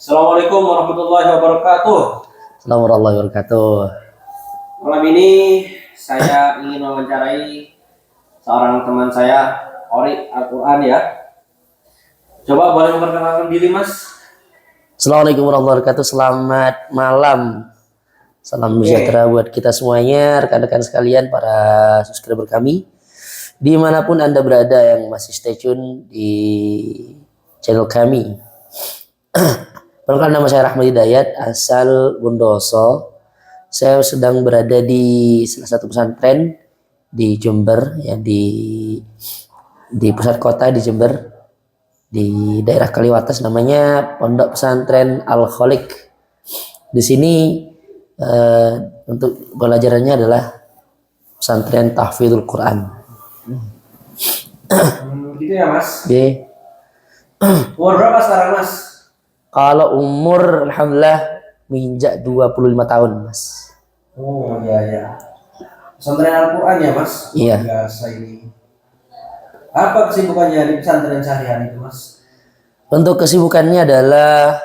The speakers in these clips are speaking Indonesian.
Assalamualaikum warahmatullahi wabarakatuh. Assalamualaikum warahmatullahi wabarakatuh. Malam ini saya ingin mewawancarai seorang teman saya, Qori Al-Quran ya. Coba boleh memperkenalkan diri, Mas? Assalamualaikum warahmatullahi wabarakatuh. Selamat malam. Salam sejahtera buat kita semuanya, rekan-rekan sekalian, para subscriber kami. Dimanapun Anda berada yang masih stay tune di channel kami. Perkenalkan, nama saya Rahmat Hidayat, asal Bondoso. Saya sedang berada di salah satu pesantren di Jember, ya, di pusat kota di Jember, di daerah Kaliwates, namanya Pondok Pesantren Al Kholik. Di sini untuk pelajarannya adalah pesantren tahfidzul Quran. Gitu ya, Mas? Oke. Umur berapa sekarang, Mas? Kalau umur alhamdulillah menginjak 25 tahun, Mas. Oh iya. Pesantren Al-Quran ya, Mas? Iya. Biasa ini. Apa kesibukannya di pesantren sehari-hari itu, Mas? Untuk kesibukannya adalah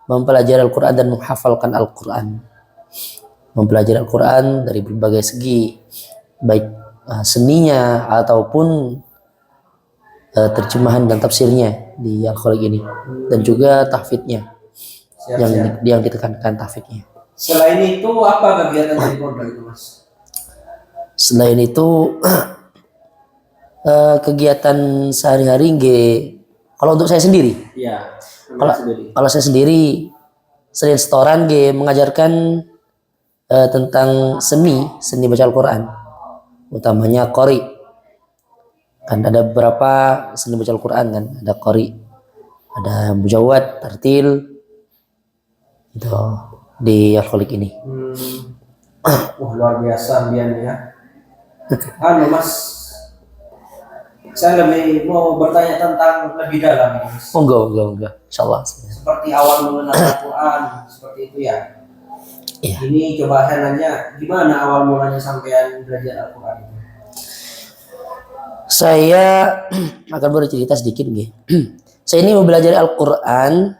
mempelajari Al-Quran dan menghafalkan Al-Quran. Mempelajari Al-Quran dari berbagai segi, baik seninya ataupun terjemahan dan tafsirnya di Al-Kholik ini, dan juga tahfidnya. Yang ditekankan tahfidnya. Selain itu apa kegiatan dari pondok itu, Mas? Selain itu kegiatan sehari-hari kalau untuk saya sendiri. Iya. Kalau saya sendiri selain setoran mengajarkan tentang seni baca Al-Quran, utamanya qori. Kan ada beberapa seni baca Al-Quran, kan ada qori, ada mujawad, tartil, itu di Al-Kholik ini. Wah, luar biasa Bian ya. Mas, saya lebih mau bertanya tentang lebih dalam ini, Mas. Oh enggak, insyaallah. Seperti awal mengenal Al-Quran, seperti itu ya. Iya. Ini coba saya nanya, gimana awal mulanya sampean belajar Al-Quran? Saya akan bercerita sedikit, Saya ini mempelajari Al-Quran.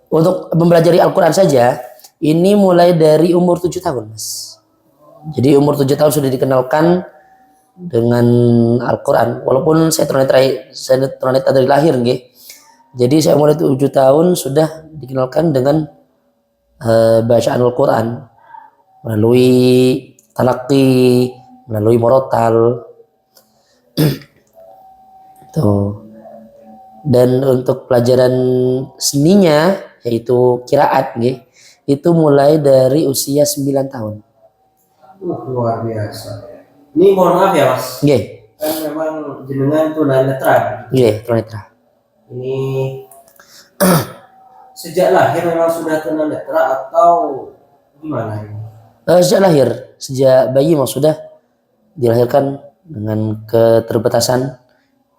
Untuk mempelajari Al-Quran saja, ini mulai dari umur 7 tahun, Mas. Jadi umur 7 tahun sudah dikenalkan dengan Al-Quran. Walaupun saya tunanetra dari lahir, Jadi saya mulai 7 tahun sudah dikenalkan dengan bacaan Al-Quran melalui talaqi, melalui morotal. Tuh. Dan untuk pelajaran seninya, yaitu qiraat, itu mulai dari usia 9 tahun. Luar biasa. Ini mohon maaf ya, Mas. Kan memang jenengan tunanetra. Tunanetra. Ini sejak lahir memang sudah tunanetra atau gimana ini? Sejak lahir, sejak bayi memang sudah dilahirkan dengan keterbatasan,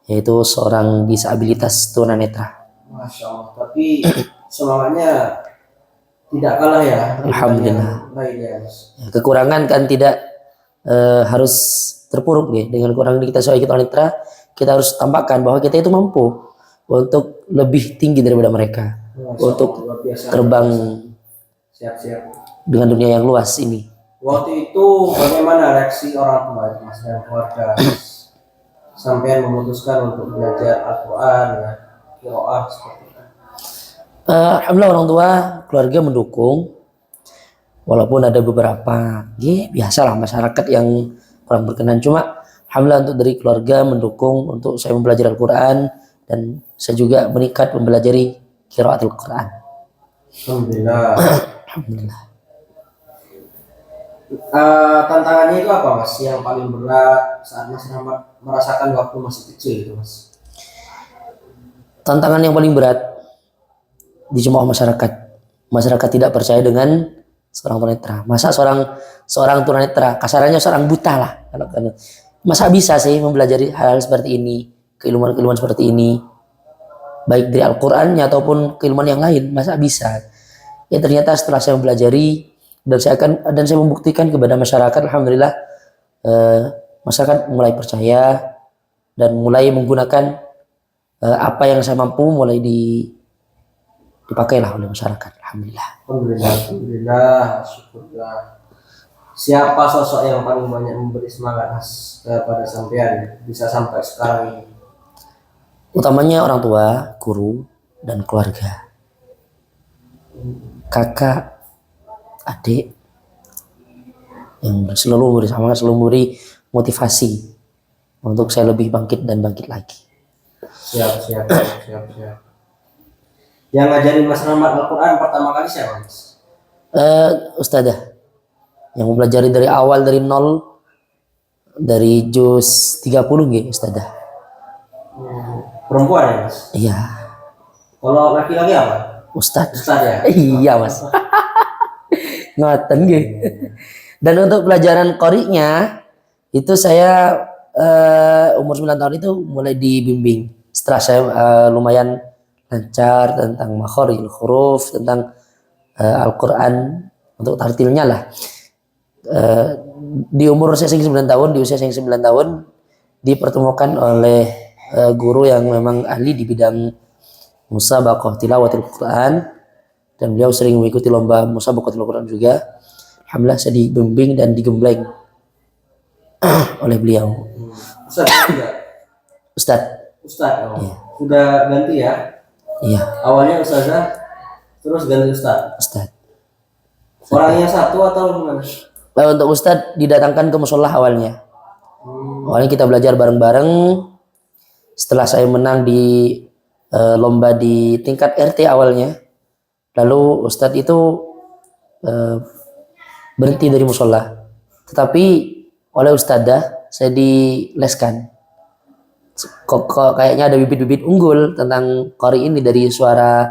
yaitu seorang disabilitas tunanetra. Masya Allah, tapi semangatnya tidak kalah ya. Alhamdulillah. Ya, Mas. Kekurangan kan tidak harus terpuruk, dengan kekurangan kita sebagai tunanetra, kita harus tampakkan bahwa kita itu mampu untuk lebih tinggi daripada mereka, untuk terbang dengan dunia yang luas ini. Waktu itu bagaimana reaksi orang tua, Mas, dan keluarga sampai memutuskan untuk belajar Al-Quran, qiraah seperti itu? Alhamdulillah, orang tua, keluarga mendukung, walaupun ada beberapa biasalah masyarakat yang kurang berkenan. Cuma alhamdulillah untuk dari keluarga mendukung untuk saya mempelajari Al-Quran, dan saya juga meningkat mempelajari qiraat Al-Quran. Alhamdulillah. Alhamdulillah. Tantangannya itu apa, Mas, yang paling berat saat Mas merasakan waktu masih kecil itu, Mas? Tantangan yang paling berat di jemaah masyarakat tidak percaya dengan seorang tunanetra. Masa seorang tunanetra, kasarannya seorang buta lah, masa bisa sih mempelajari hal seperti ini, keilmuan seperti ini, baik dari Al-Qurannya ataupun keilmuan yang lain, masa bisa? Ya ternyata setelah saya mempelajari dan saya membuktikan kepada masyarakat, alhamdulillah, masyarakat mulai percaya dan mulai menggunakan apa yang saya mampu mulai dipakailah oleh masyarakat. Alhamdulillah. Alhamdulillah, syukurlah. Siapa sosok yang paling banyak memberi semangat Mas kepada sampean bisa sampai sekarang ini? Utamanya orang tua, guru, dan keluarga. Kakak, adik yang selalu memberi semangat, selalu memberi motivasi untuk saya lebih bangkit dan bangkit lagi. Siap. Yang ngajarin Mas Rahmat Al-Quran pertama kali siapa Mas? Ustadzah yang mempelajari dari awal, dari nol, dari juz 30 nggih Ustadzah. Perempuan ya Mas? Iya. Kalau laki-laki apa? Ustadz. Ustadz ya? Iya Mas. Ngoten nggih. Dan untuk pelajaran qori'nya itu saya umur 9 tahun itu mulai dibimbing. Setelah saya lumayan lancar tentang makharijul huruf, tentang Al-Quran untuk tartilnya lah. Di umur saya 9 tahun, di usia saya 9 tahun dipertemukan oleh guru yang memang ahli di bidang musabaqah tilawatil Quran, dan beliau sering mengikuti lomba musabaqatul Quran juga. Alhamdulillah saya dibimbing dan digembleng oleh beliau. Ustadz juga? Ustadz, oh. Iya. Sudah ganti ya? Iya. Awalnya Ustazah, terus ganti Ustadz. Orangnya satu atau gimana? Untuk Ustadz didatangkan ke musola awalnya. Awalnya kita belajar bareng-bareng. Setelah saya menang di lomba di tingkat RT awalnya, lalu Ustadz itu berhenti dari musola. Tetapi oleh Ustadzah saya dileskan. Kok kayaknya ada bibit-bibit unggul tentang qori ini dari suara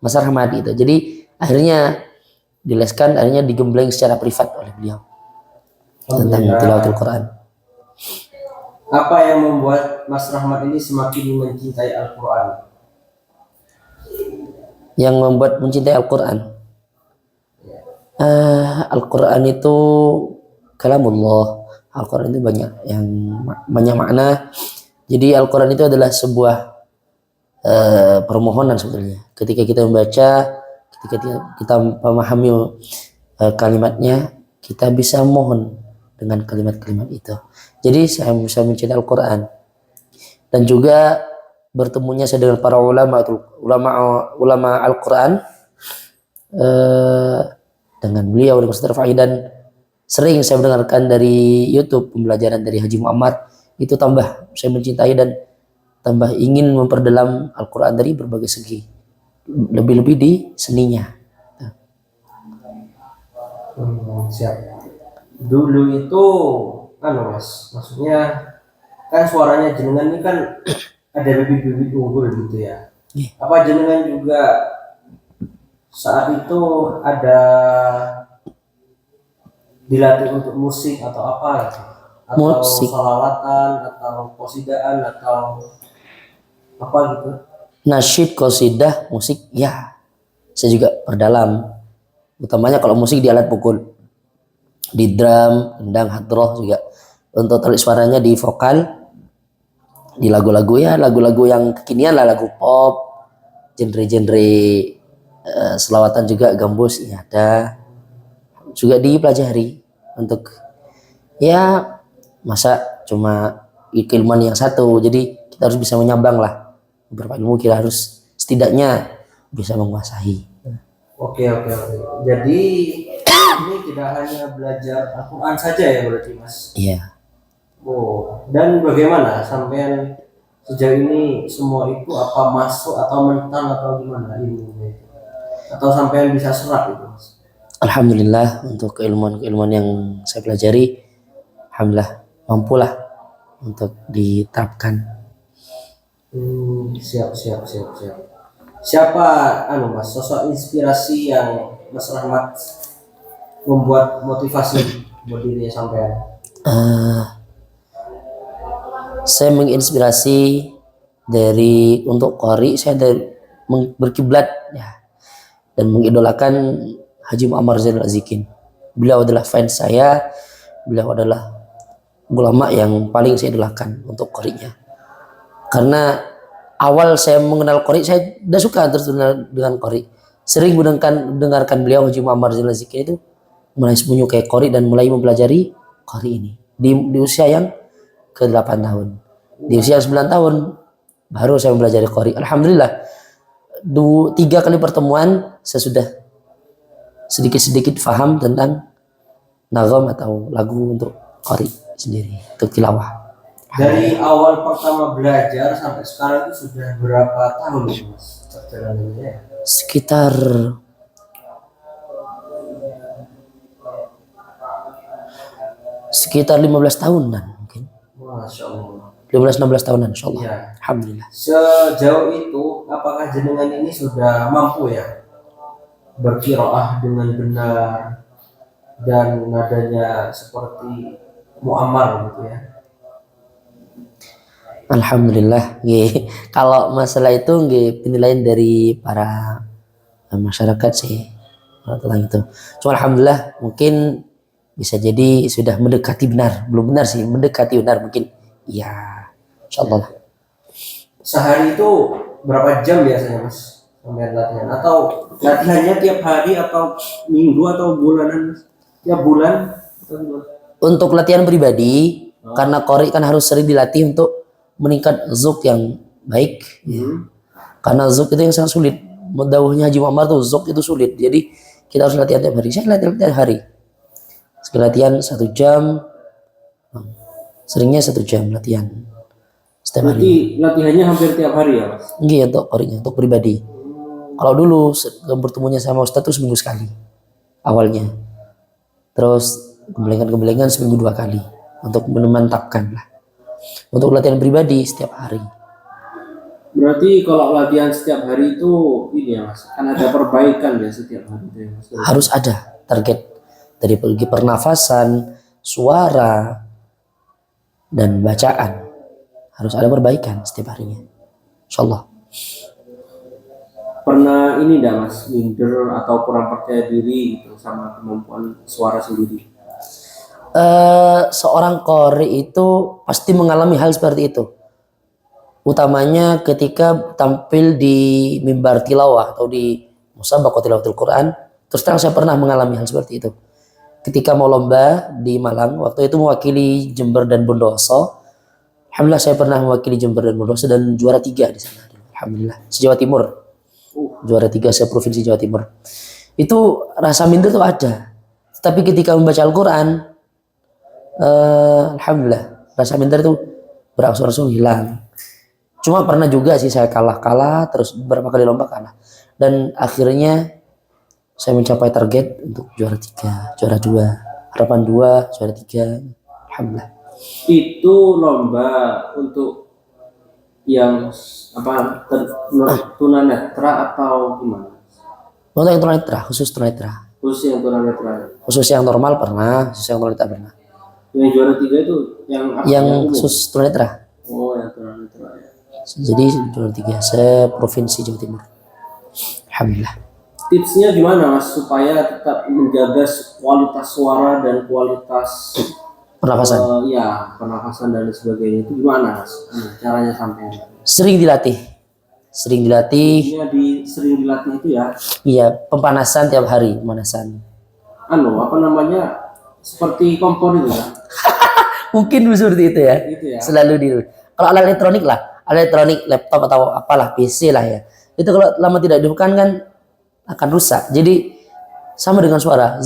Mas Rahmat gitu. Jadi akhirnya dileskan, akhirnya digembleng secara privat oleh beliau tentang tilawatul Quran. Apa yang membuat Mas Rahmat ini semakin mencintai Al-Quran? Yang membuat mencintai Al-Quran, Al-Quran itu kalamullah. Al-Quran itu banyak makna. Jadi Al-Quran itu adalah sebuah permohonan sebetulnya. Ketika kita membaca, ketika kita memahami kalimatnya, kita bisa mohon dengan kalimat-kalimat itu. Jadi saya bisa mencintai Al-Quran. Dan juga bertemunya saya dengan para ulama Al-Quran, dengan beliau, dengan Ustaz Fahid, dan sering saya mendengarkan dari YouTube pembelajaran dari Haji Muhammad, itu tambah saya mencintai dan tambah ingin memperdalam Al-Quran dari berbagai segi, lebih-lebih di seninya. Siap. Dulu itu Mas, maksudnya kan suaranya jenengan ini kan ada bibit-bibit unggul gitu ya. Apa jenengan juga saat itu ada dilatih untuk musik atau apa gitu? Atau Musik, salawatan atau qasidaan atau apa gitu? nasyid, qasidah, musik, ya saya juga perdalam. Utamanya kalau musik di alat pukul, di drum, kendang, hadroh juga. Untuk telik suaranya di vokal, di lagu-lagu ya, lagu-lagu yang kekinian lah, lagu pop, genre-genre selawatan juga, gambus ya ada. Juga dipelajari untuk ya, masa cuma keilmuan yang satu, jadi kita harus bisa menyambang lah. Beberapa ilmu kita harus setidaknya bisa menguasai. Oke. Jadi ini tidak hanya belajar Al-Quran saja ya berarti Mas? Iya. Oh, dan bagaimana sampean sejauh ini semua itu apa masuk atau mental atau gimana ilmunya itu? Atau sampean bisa serap itu Mas? Alhamdulillah untuk keilmuan-keilmuan yang saya pelajari, alhamdulillah mampulah untuk diterapkan. Siap. Siapa Mas sosok inspirasi yang Mas Rahmat membuat motivasi buat dirinya sampean? Saya menginspirasi dari untuk qori, saya berkiblat ya, dan mengidolakan Haji Muammar Zainul Azikin. Beliau adalah fans saya, beliau adalah ulama yang paling saya idolakan untuk qorinya. Karena awal saya mengenal Qori, saya udah suka terus dengan Qori. Sering mendengarkan beliau Haji Muhammad Zainal Zikri itu mulai menyukai Qori dan mulai mempelajari Qori ini di usia yang ke-8 tahun. Di usia 9 tahun baru saya mempelajari Qori. Alhamdulillah 3 kali pertemuan saya sudah sedikit-sedikit faham tentang nagam atau lagu untuk Qori sendiri, untuk tilawah. Dari awal pertama belajar sampai sekarang itu sudah berapa tahun nih Mas perjalanannya? Sekitar 15 tahunan mungkin. Masya Allah. 15-16 tahunan insyaallah. Iya. Alhamdulillah. Sejauh itu apakah jenengan ini sudah mampu ya berqiraah dengan benar dan nadanya seperti muammar gitu ya? Alhamdulillah. Nggih. Kalau masalah itu nggih penilaian dari para masyarakat sih tentang itu. Cuma alhamdulillah mungkin bisa jadi sudah mendekati benar. Belum benar sih, mendekati benar mungkin. Ya, insyaallah. Sehari itu berapa jam biasanya Mas sampai latihan? Atau latihannya tiap hari atau minggu atau bulanan Mas? Tiap bulan atau gimana? Untuk latihan pribadi, karena Qori kan harus sering dilatih untuk meningkat zuk yang baik. Ya. Karena zuk itu yang sangat sulit. Dawuhnya Haji Muhammad tuh zuk itu sulit. Jadi kita harus latihan tiap hari. Saya latihan tiap hari. Sekali latihan 1 jam. Seringnya 1 jam latihan setiap hari. Berarti latihannya hampir tiap hari ya Mas? Iya untuk Qorinya, untuk pribadi. Kalau dulu bertemunya sama Ustadz tuh seminggu sekali awalnya. Terus gembelengan seminggu 2 kali untuk memantapkan lah. Untuk latihan pribadi setiap hari. Berarti kalau latihan setiap hari itu ini ya Mas, kan ada perbaikan ya setiap hari itu ya Mas? Harus ada target dari segi pernafasan, suara, dan bacaan. Harus ada perbaikan setiap harinya. Insyaallah. Pernah ini enggak Mas, minder atau kurang percaya diri gitu sama kemampuan suara sendiri? Seorang qori itu pasti mengalami hal seperti itu. Utamanya ketika tampil di mimbar tilawah atau di musabaqah tilawatul Quran. Terus terang saya pernah mengalami hal seperti itu. Ketika mau lomba di Malang, waktu itu mewakili Jember dan Bondowoso. Alhamdulillah saya pernah mewakili Jember dan Bondowoso dan juara 3 di sana. Alhamdulillah, se-Jawa Timur. Juara 3 se-provinsi Jawa Timur. Itu rasa minder itu ada. Tapi ketika membaca Al-Quran, alhamdulillah rasa minder itu berangsur-angsur hilang. Cuma pernah juga sih saya kalah terus beberapa kali lomba kalah dan akhirnya saya mencapai target untuk juara 3, juara 2, harapan 2, juara 3. Alhamdulillah. Itu lomba untuk yang apa tunanetra atau gimana? Untuk yang tunanetra, khusus tunanetra. Khusus yang tunanetra. Khusus yang normal pernah, khusus yang tunanetra pernah. Yang juara 3 itu yang apa? Yang khusus tunanetra. Oh, yang tunanetra ya. Jadi juara 3 se-provinsi Jawa Timur. Alhamdulillah. Tipsnya gimana Mas supaya tetap menjaga kualitas suara dan kualitas Pernafasan. ya pernafasan dan sebagainya itu gimana Mas? Caranya sampai Sering dilatih. Sering dilatih. sering dilatih itu ya? Iya, pemanasan tiap hari, pemanasan. Apa namanya? Seperti kompor itu ya? Mungkin seperti itu ya. Gitu ya. Selalu di. Kalau alat elektronik lah, alat elektronik, laptop atau apalah PC lah ya. Itu kalau lama tidak dihidupkan kan akan rusak. Jadi sama dengan suara.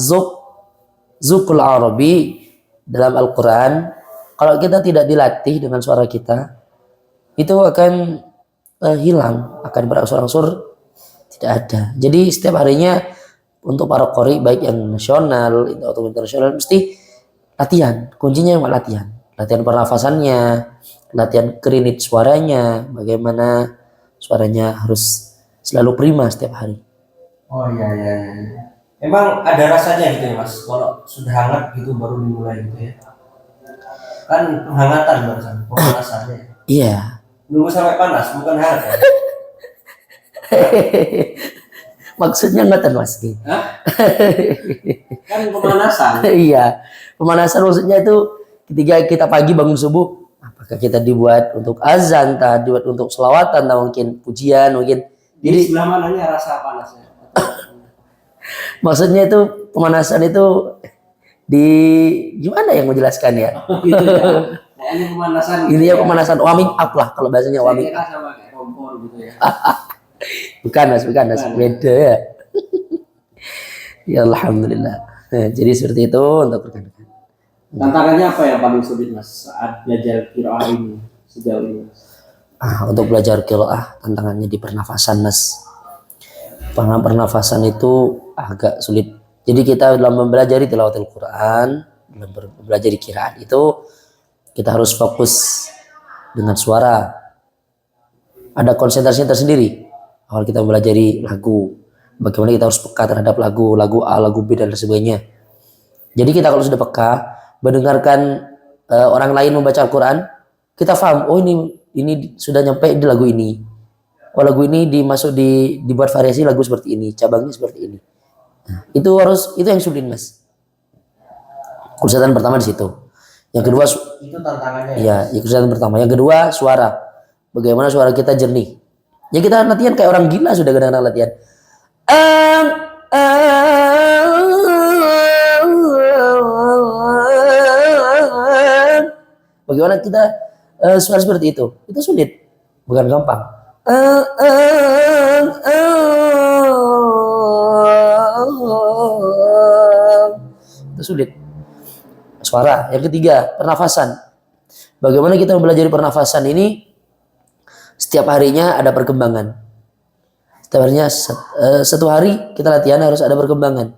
Zukul Arabi dalam Al-Quran. Kalau kita tidak dilatih dengan suara kita, itu akan hilang, akan berangsur-angsur tidak ada. Jadi setiap harinya untuk para qori baik yang nasional atau internasional mesti latihan. Kuncinya yang latihan. Latihan pernafasannya, latihan kerinit suaranya, bagaimana suaranya harus selalu prima setiap hari. Oh iya. Emang ada rasanya gitu ya Mas, kalau sudah hangat gitu baru dimulai gitu ya? Kan penghangatan barusan, pemanasannya. Iya. Nunggu sampai panas, bukan hangat ya? Maksudnya nggak Mas? Hah? Kan pemanasan. Iya. Pemanasan maksudnya itu ketika kita pagi bangun subuh, apa maka kita dibuat untuk azan, tak dibuat untuk selawatan, tak mungkin pujian, mungkin. Di Jadi sebelah mananya rasa panasnya? maksudnya itu pemanasan itu di gimana yang menjelaskan ya? Gitu ya. Kayaknya pemanasan. Ini ya pemanasan warming up lah kalau bahasanya Saya warming kira up. sama kayak kompor gitu ya. Bukan mas, beda ya. Ya alhamdulillah. Nah, jadi seperti itu untuk rekan-rekan. Tantangannya apa yang paling sulit mas saat belajar qiraah ini sejauh ini mas? Untuk belajar qiraah tantangannya di pernafasan mas. Pernafasan itu agak sulit. Jadi kita dalam mempelajari tilawatil Quran, dalam mempelajari qiraat itu kita harus fokus dengan suara. Ada konsentrasinya tersendiri. Awal kita mempelajari lagu, bagaimana kita harus peka terhadap lagu A, lagu B dan sebagainya. Jadi kita kalau sudah peka mendengarkan orang lain membaca Al-Quran, kita paham, oh ini sudah nyampe di lagu ini. Oh lagu ini dibuat variasi lagu seperti ini, cabangnya seperti ini. Nah, itu yang sulit mas. Kesulitan pertama di situ. Yang kedua Itu tantangannya ya, kesulitan pertama. Yang kedua suara. Bagaimana suara kita jernih. Ya kita latihan kayak orang gila sudah kadang-kadang latihan. Bagaimana kita suara seperti itu? Itu sulit, bukan gampang. Itu sulit. Suara. Yang ketiga, pernafasan. Bagaimana kita mempelajari pernafasan ini? Setiap harinya ada perkembangan. Setiap harinya satu hari kita latihan harus ada perkembangan.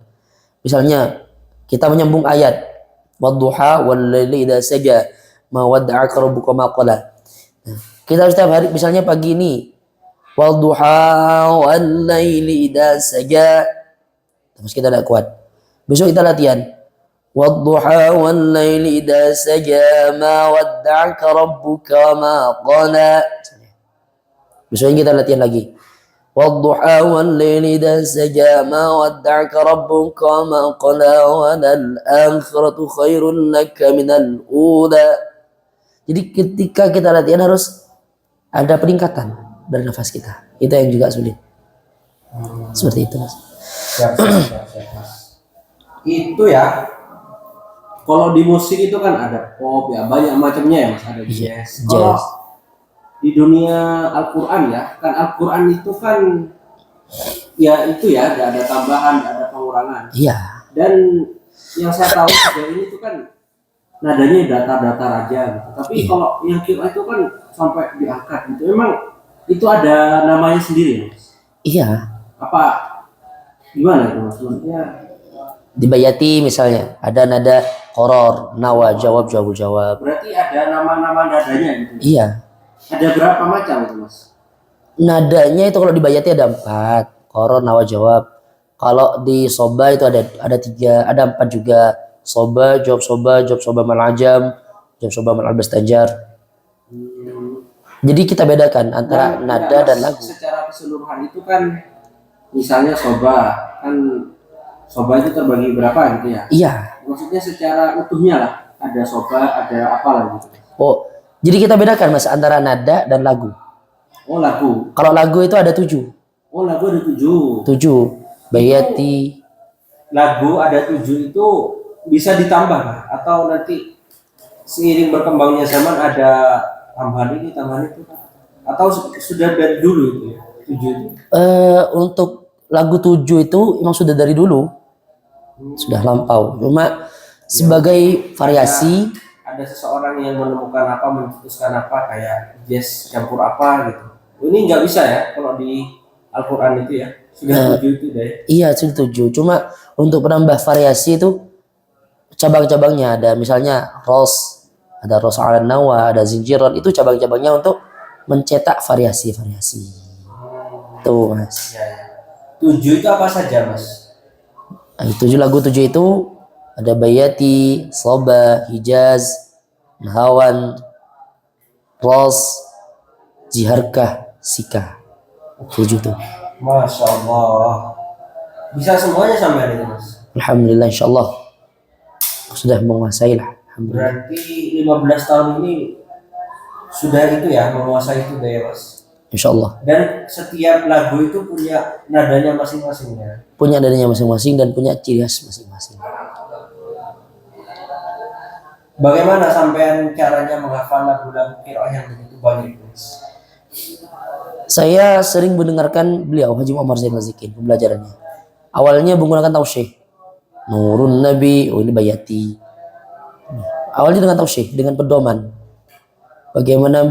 Misalnya kita menyambung ayat wadduha wallaili idza saja ma wadda'aka rabbuka ma qala. Kita harus setiap hari, misalnya pagi ini wadduha wallaili idza saja. Terus kita tidak kuat. Besok kita latihan wadduha wallaili idza saja ma wadda'aka rabbuka ma qala. Besoknya kita latihan lagi. Wadduha wal-laili idza saja ma wadda'aka rabbuka ma qala wa al-akhiratu khairun laka minal ula. Jadi ketika kita latihan harus ada peningkatan dari nafas kita. Itu yang juga sulit. Seperti itu mas. Siap, mas. Itu ya. Kalau di musik itu kan ada pop ya, banyak macamnya ya mas. Ada jazz. Kalau di dunia Al-Quran ya, kan Al-Quran itu kan ya itu ya, ada tambahan, ada pengurangan. Iya. Dan yang saya tahu sejauh ini itu kan nadanya datar-datar aja gitu. Tapi kalau yang qiraah itu kan sampai diangkat gitu. Emang itu ada namanya sendiri mas? Iya. Apa gimana itu mas? Maksudnya Di bayati misalnya ada nada qoror, nawa, jawab. berarti ada nama-nama nadanya gitu. Iya. Ada berapa macam itu mas? Nadanya itu kalau di bayati ada 4, qoror, nawa, jawab. Kalau di soba itu ada 3, ada 4 juga. Soba, jawab soba mal ajam, jawab soba mal albastanjar. Jadi kita bedakan antara nada dan lagu. Secara keseluruhan itu kan, misalnya soba, kan soba itu terbagi berapa gitu ya? Iya. Maksudnya secara utuhnya lah, ada soba, ada apa lah gitu. Oh, jadi kita bedakan mas antara nada dan lagu. Oh lagu. Kalau lagu itu ada 7. Oh lagu ada 7. 7. Bayati. Lagu ada 7 itu bisa ditambah atau nanti seiring berkembangnya zaman ada tambahan ini tambahan itu atau sudah dari dulu itu ya 7 itu? Untuk lagu 7 itu memang sudah dari dulu, sudah lampau. Cuma sebagai variasi. Ada seseorang yang menemukan apa, mencetuskan apa, kayak jazz campur apa gitu. Ini nggak bisa ya kalau di Al-Quran itu ya sudah 7 itu deh. Iya sudah 7. Cuma untuk menambah variasi itu cabang-cabangnya ada, misalnya ada ros ala nawa, ada zinjiran, itu cabang-cabangnya untuk mencetak variasi-variasi. Tuh mas. Ya, ya. 7 itu apa saja mas? 7 lagu 7 itu ada bayati, soba, hijaz, nahawan, ros, jiharkah, sika. 7 tuh. Masya Allah. Bisa semuanya sampai hari ini mas? Alhamdulillah insyaallah sudah menguasai lah. Alhamdulillah. Berarti 15 tahun ini sudah itu ya, menguasai itu deh ya mas. Insya Allah. Dan setiap lagu itu punya nadanya masing-masing ya. Punya dadanya masing-masing dan punya ciri khas masing-masing. Bagaimana sampean caranya menghafal lagu-lagu qiraah yang begitu banyak mas? Saya sering mendengarkan beliau Haji Muhammad Zainal Zikin pembelajarannya. Awalnya menggunakan tausyih. Nurun Nabi, oh ini bayati. Awalnya dengan tausyih, dengan pedoman. Bagaimana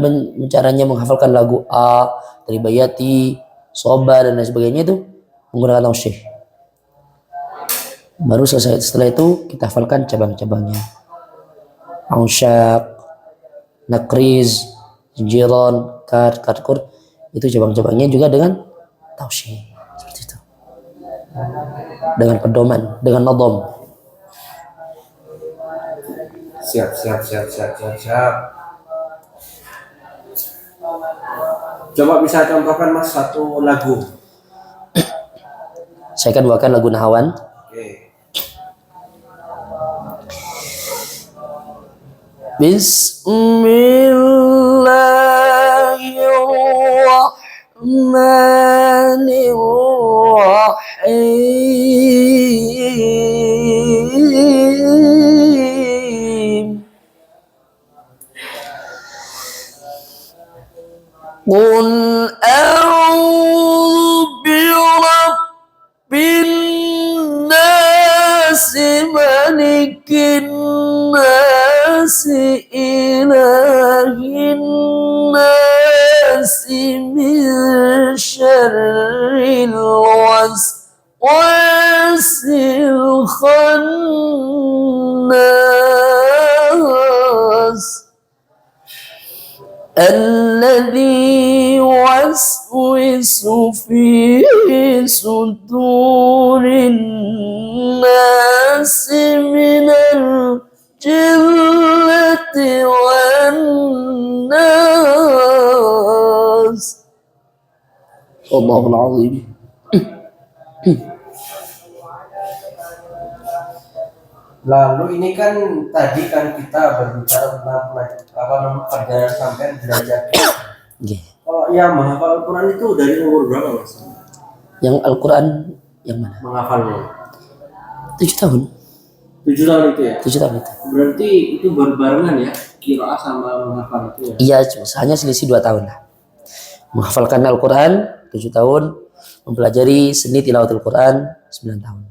caranya menghafalkan lagu A dari bayati, soba dan lain sebagainya itu menggunakan tausyih. Baru selesai setelah itu kita hafalkan cabang-cabangnya. Aushak, nakriz, jiron, karkur itu cabang-cabangnya juga dengan tausyih seperti itu. Dengan pedoman, dengan nadom. Siap. Coba bisa contohkan mas satu lagu. Saya akan bawakan lagu Nahawan. Oke. Bismillahirrahmanirrahim. Qul a'udzu birabbin nas malikin nas ilahin nas min syarril waswasil khannas الذي يوسوس في صدور الناس من الجنة والناس الله العظيم. Lalu ini kan tadi kan kita berbicara tentang perjalanan sampai belajar. Okay. Kalau yang menghafal Al-Quran itu dari umur berapa mas? Yang Al-Quran yang mana? Menghafalnya 7 tahun. 7 tahun itu ya? 7 tahun itu. Berarti itu berbarengan ya? Qiraah sama menghafal itu ya? Iya, hanya selisih 2 tahun lah. Menghafalkan Al-Quran 7 tahun, mempelajari seni tilawatul Quran 9 tahun.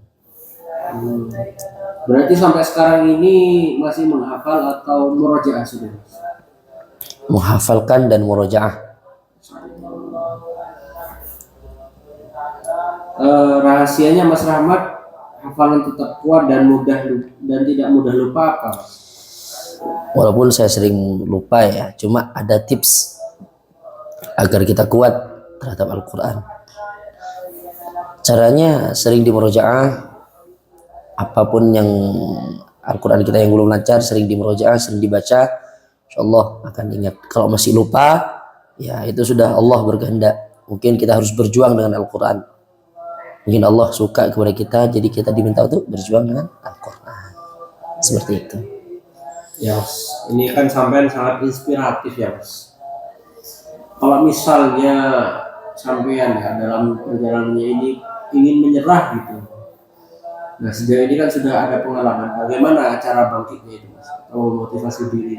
Berarti sampai sekarang ini masih menghafal atau murojaah sudah? Menghafalkan dan murojaah. Rahasianya Mas Rahmat hafalan tetap kuat dan tidak mudah lupa apa? Walaupun saya sering lupa ya, cuma ada tips agar kita kuat terhadap Al-Quran. Caranya sering dimurojaah. Apapun yang Al-Quran kita yang belum lancar, sering dimurojaah, sering dibaca, insyaallah akan ingat. Kalau masih lupa, ya itu sudah Allah berkehendak. Mungkin kita harus berjuang dengan Al-Quran. Mungkin Allah suka kepada kita, jadi kita diminta untuk berjuang dengan Al-Quran. Seperti itu. Ya, ini kan sampean sangat inspiratif ya mas. Kalau misalnya sampean ya dalam perjalanannya ini ingin menyerah gitu. Nah sejauh ini kan sudah ada pengalaman. Bagaimana cara bangkitnya itu mas? Atau motivasi diri?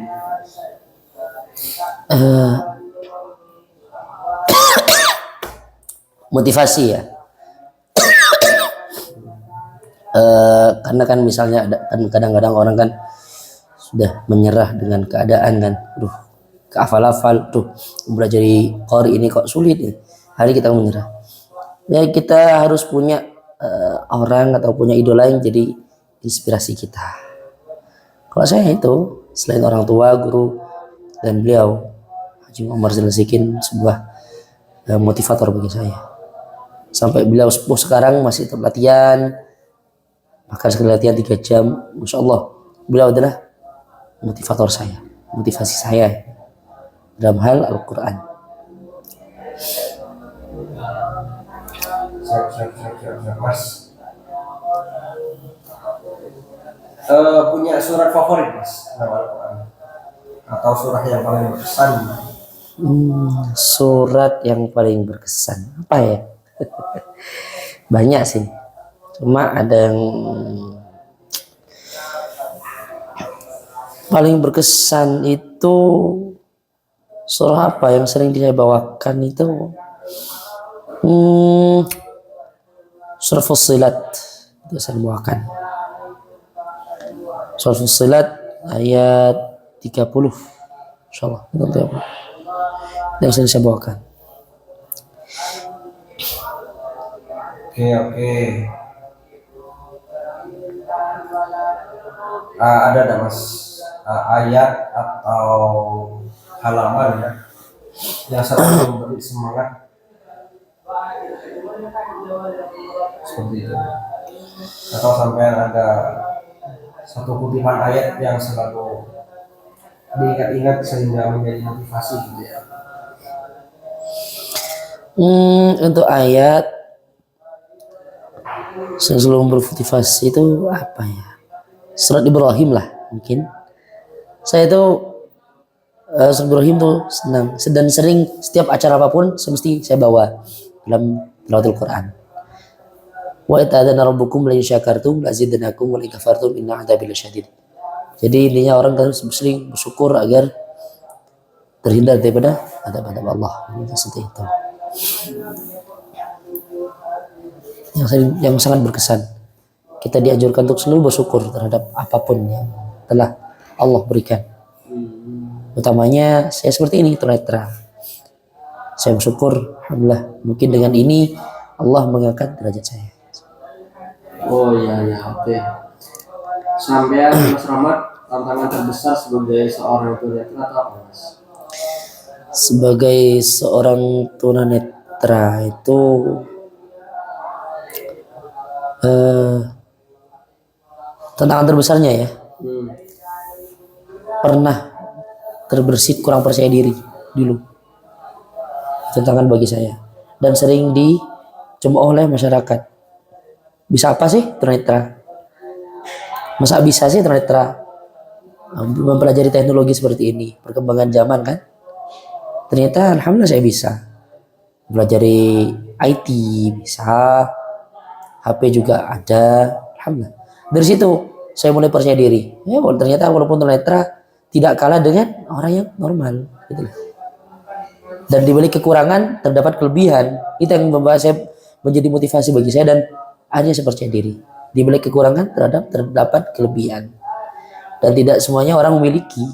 Motivasi ya. Karena kan misalnya ada kan kadang-kadang orang kan sudah menyerah dengan keadaan kan, kehafal-hafal tuh belajar qori ini kok sulit nih, hari kita menyerah. Ya kita harus punya orang atau punya idola yang jadi inspirasi kita. Kalau saya itu selain orang tua, guru dan beliau Haji Muhammad Zainal Zikin sebuah motivator bagi saya. Sampai beliau sepuh sekarang masih tetap latihan, bahkan sekali latihan 3 jam, Masya Allah beliau adalah motivator saya, motivasi saya dalam hal Al-Quran. Siap, mas. Punya surat favorit mas dalam Al-Quran? atau surah yang paling berkesan? Surat yang paling berkesan apa ya? Banyak sih. Cuma ada yang paling berkesan itu surah apa yang sering saya bawakan itu surah Fussilat itu saya bawakan. Surah Fussilat ayat 30 insyaallah itu yang sering saya bawakan. Oke. Ada nggak mas ayat atau halaman ya yang selalu memberi semangat seperti itu, atau sampai ada satu kutipan ayat yang selalu diingat-ingat sehingga menjadi motivasi gitu ya? Untuk ayat yang selalu bermotivasi itu apa ya? Surat Ibrahim lah mungkin. Saya itu surat Ibrahim tuh senang dan sering setiap acara apapun mesti saya bawa dalam tilawatul Quran. Wa ta'adzana rabbukum la in syakartum la azidannakum wa la in kafartum inna 'adzabi lasyadid. Jadi intinya orang harus sering bersyukur agar terhindar daripada adab-adab Allah. Itu seperti itu. Yang sangat berkesan. Kita dianjurkan untuk selalu bersyukur terhadap apapun yang telah Allah berikan. Utamanya saya seperti ini tunanetra. Saya bersyukur, alhamdulillah. Mungkin dengan ini Allah mengangkat derajat saya. Oh iya, oke. Sampai Mas Rahmat, tantangan terbesar sebagai seorang tunanetra atau apa mas? Sebagai seorang tunanetra itu tantangan terbesarnya ya, pernah terbersit kurang percaya diri dulu, tantangan bagi saya, dan sering dicemooh oleh masyarakat. Bisa apa sih tunanetra? Masa bisa sih tunanetra mempelajari teknologi seperti ini, perkembangan zaman kan? Ternyata alhamdulillah saya bisa pelajari IT, bisa HP juga ada, alhamdulillah. Dari situ saya mulai percaya diri. Ya, ternyata walaupun tunanetra tidak kalah dengan orang yang normal, gitu loh. Dan di balik kekurangan terdapat kelebihan. Itu yang membuat saya menjadi motivasi bagi saya dan akhirnya saya percaya diri. Di balik kekurangan terdapat kelebihan. Dan tidak semuanya orang memiliki.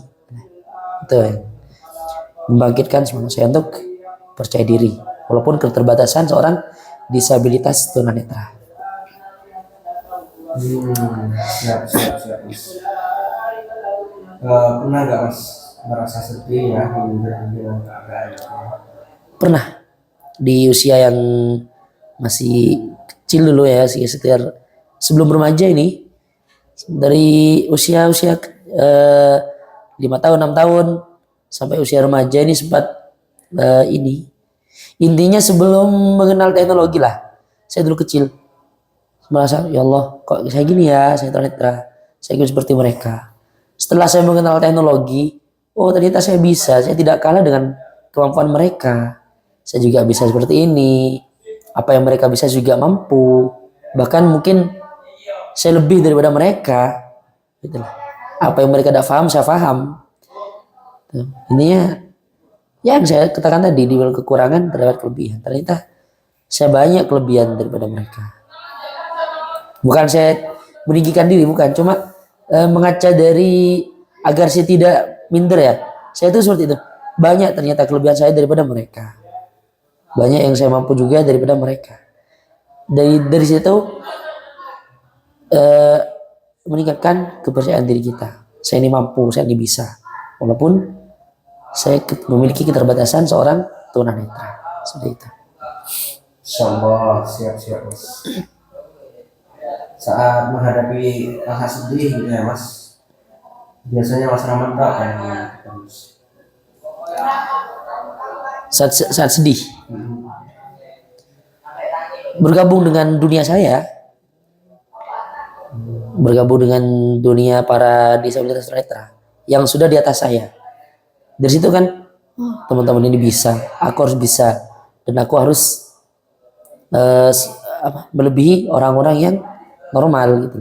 Itu yang membangkitkan semangat saya untuk percaya diri walaupun keterbatasan seorang disabilitas tunanetra. Siap mas. Pernah nggak mas merasa sedih ya dengan keadaan itu? Pernah di usia yang masih kecil dulu ya, sekitar sebelum remaja ini, dari usia 5 tahun 6 tahun sampai usia remaja ini sempat ini intinya sebelum mengenal teknologi lah, saya dulu kecil merasa ya Allah kok saya gini ya, saya tunanetra, saya ingin seperti mereka. Setelah saya mengenal teknologi, oh ternyata saya bisa, saya tidak kalah dengan kemampuan mereka, saya juga bisa seperti ini, apa yang mereka bisa juga mampu, bahkan mungkin saya lebih daripada mereka, gitulah. Apa yang mereka tidak paham saya paham. Intinya yang saya katakan tadi, di balik kekurangan terdapat kelebihan. Ternyata saya banyak kelebihan daripada mereka. Bukan saya meninggikan diri, bukan, cuma mengaca dari agar saya tidak minder ya. Saya itu seperti itu. Banyak ternyata kelebihan saya daripada mereka. Banyak yang saya mampu juga daripada mereka. Dari situ meningkatkan kepercayaan diri kita. Saya ini mampu, saya ini bisa. Walaupun saya memiliki keterbatasan seorang tunanetra. Seperti itu. Insyaallah, siap mas. Saat menghadapi rasa sedih gitu ya mas, biasanya mas Rahmat apa yang terus? Saat sedih, bergabung dengan dunia saya, bergabung dengan dunia para disabilitas tunanetra yang sudah di atas saya. Dari situ kan, oh, teman-teman ini bisa, aku harus bisa, dan aku harus melebihi orang-orang yang normal gitu.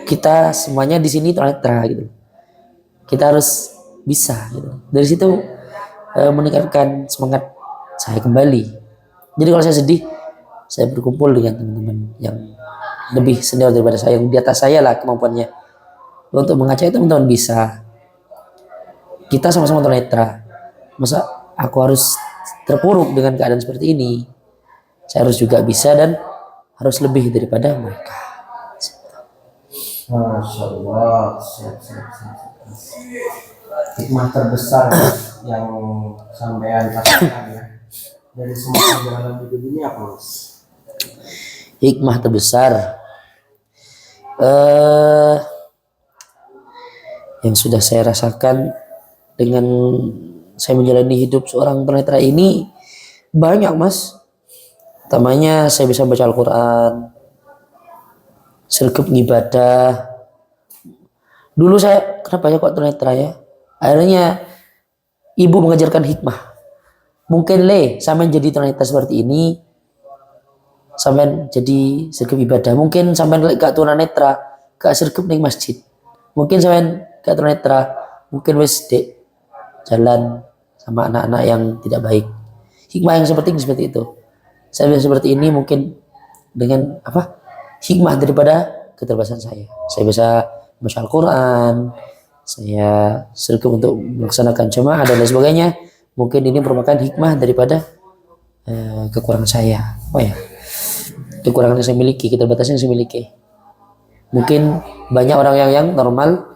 Kita semuanya di sini tunanetra gitu. Kita harus bisa gitu. Dari situ meningkatkan semangat saya kembali. Jadi kalau saya sedih, saya berkumpul dengan teman-teman yang lebih senior daripada saya, yang di atas saya lah kemampuannya, untuk mengajak teman-teman bisa. Kita sama-sama tunanetra. Masa aku harus terpuruk dengan keadaan seperti ini? Saya harus juga bisa dan harus lebih daripada mereka. Masya Allah, siap, siap, siap. Hikmah terbesar yang sampean rasakan ya dari semua perjalanan hidup ini apa Mas? Hikmah terbesar eh yang sudah saya rasakan dengan saya menjalani hidup seorang tunanetra ini banyak, Mas. Pertamanya saya bisa baca Al-Quran, sergap ibadah. Dulu saya kenapa ya kok tunanetra ya? Akhirnya ibu mengajarkan hikmah. Mungkin sampean jadi tunanetra seperti ini, sampean jadi sergap ibadah. Mungkin sampean gak tunanetra, gak sergap ning masjid. Mungkin sampean gak tunanetra, mungkin wis dek jalan sama anak-anak yang tidak baik. Hikmah yang seperti itu. Saya bisa seperti ini mungkin dengan hikmah daripada keterbatasan saya. Saya bisa baca Al-Quran, saya sergap untuk melaksanakan jamaah dan lain sebagainya. Mungkin ini merupakan hikmah daripada kekurangan saya. Kekurangan yang saya miliki, keterbatasan yang saya miliki. Mungkin banyak orang yang normal,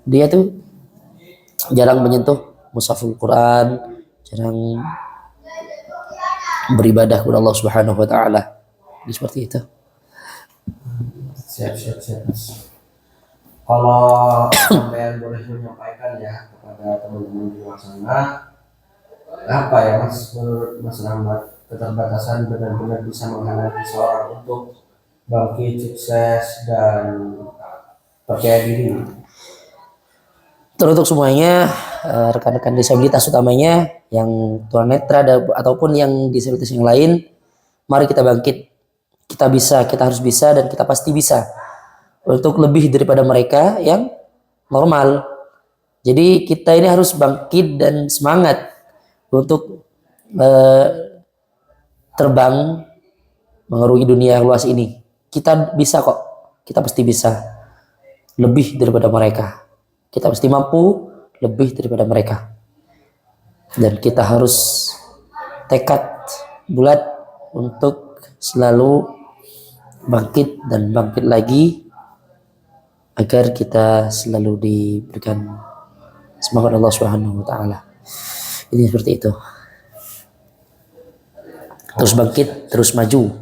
dia tuh jarang menyentuh mushaful Quran, jarang beribadah kepada Allah Subhanahu wa taala. Seperti itu. Siap. Kalau sampean boleh menyampaikan ya kepada teman-teman di luar sana, apa ya Mas, menurut Mas Rahmat, keterbatasan benar-benar bisa menghalangi seorang untuk bangkit, sukses dan percaya diri? Teruntuk semuanya, rekan-rekan disabilitas utamanya yang tunanetra ataupun yang disabilitas yang lain, mari kita bangkit. Kita bisa, kita harus bisa, dan kita pasti bisa untuk lebih daripada mereka yang normal. Jadi kita ini harus bangkit dan semangat untuk terbang mengarungi dunia yang luas ini. Kita bisa kok, kita pasti bisa lebih daripada mereka. Kita pasti mampu lebih daripada mereka. Dan kita harus tekad bulat untuk selalu bangkit dan bangkit lagi agar kita selalu diberikan semangat Allah Subhanahu wa taala. Ini seperti itu. Terus bangkit, terus maju.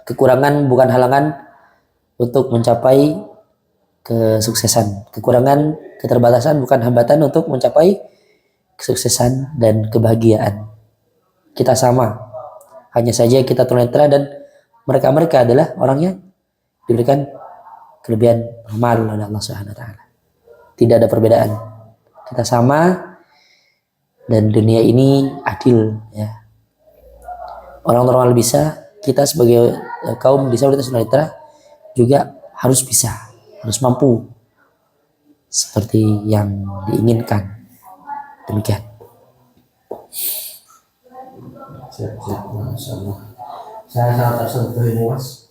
Kekurangan bukan halangan untuk mencapai kesuksesan. Kekurangan, keterbatasan bukan hambatan untuk mencapai kesuksesan dan kebahagiaan. Kita sama. Hanya saja kita tunanetra dan mereka adalah orang yang diberikan kelebihan normal oleh Allah Subhanahu wa taala. Tidak ada perbedaan. Kita sama dan dunia ini adil ya. Orang normal bisa, kita sebagai kaum disabilitas tunanetra juga harus bisa. Harus mampu seperti yang diinginkan. Demikian. Siap, Masya Allah. Saya sangat tersentuh ini Mas.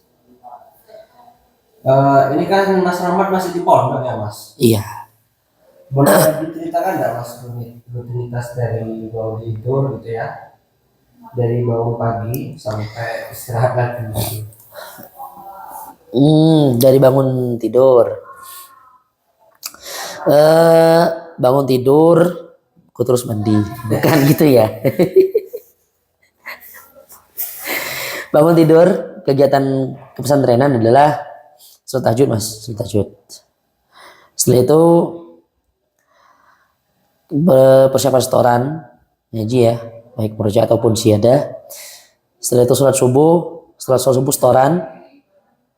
Ini kan Mas Rahmat masih di pondok ya Mas? Iya. Boleh diceritakan nggak Mas rutinitas dari bangun tidur gitu ya? Dari bangun pagi sampai istirahat lagi. Dari bangun tidur. Bangun tidur, aku terus mandi. Bukan gitu ya. Bangun tidur, kegiatan kepesantrenan adalah sholat tahajud Mas, sholat tahajud. Setelah itu persiapan setoran ngaji ya, baik murojaah ataupun syiadah. Setelah itu sholat subuh, setelah sholat subuh setoran,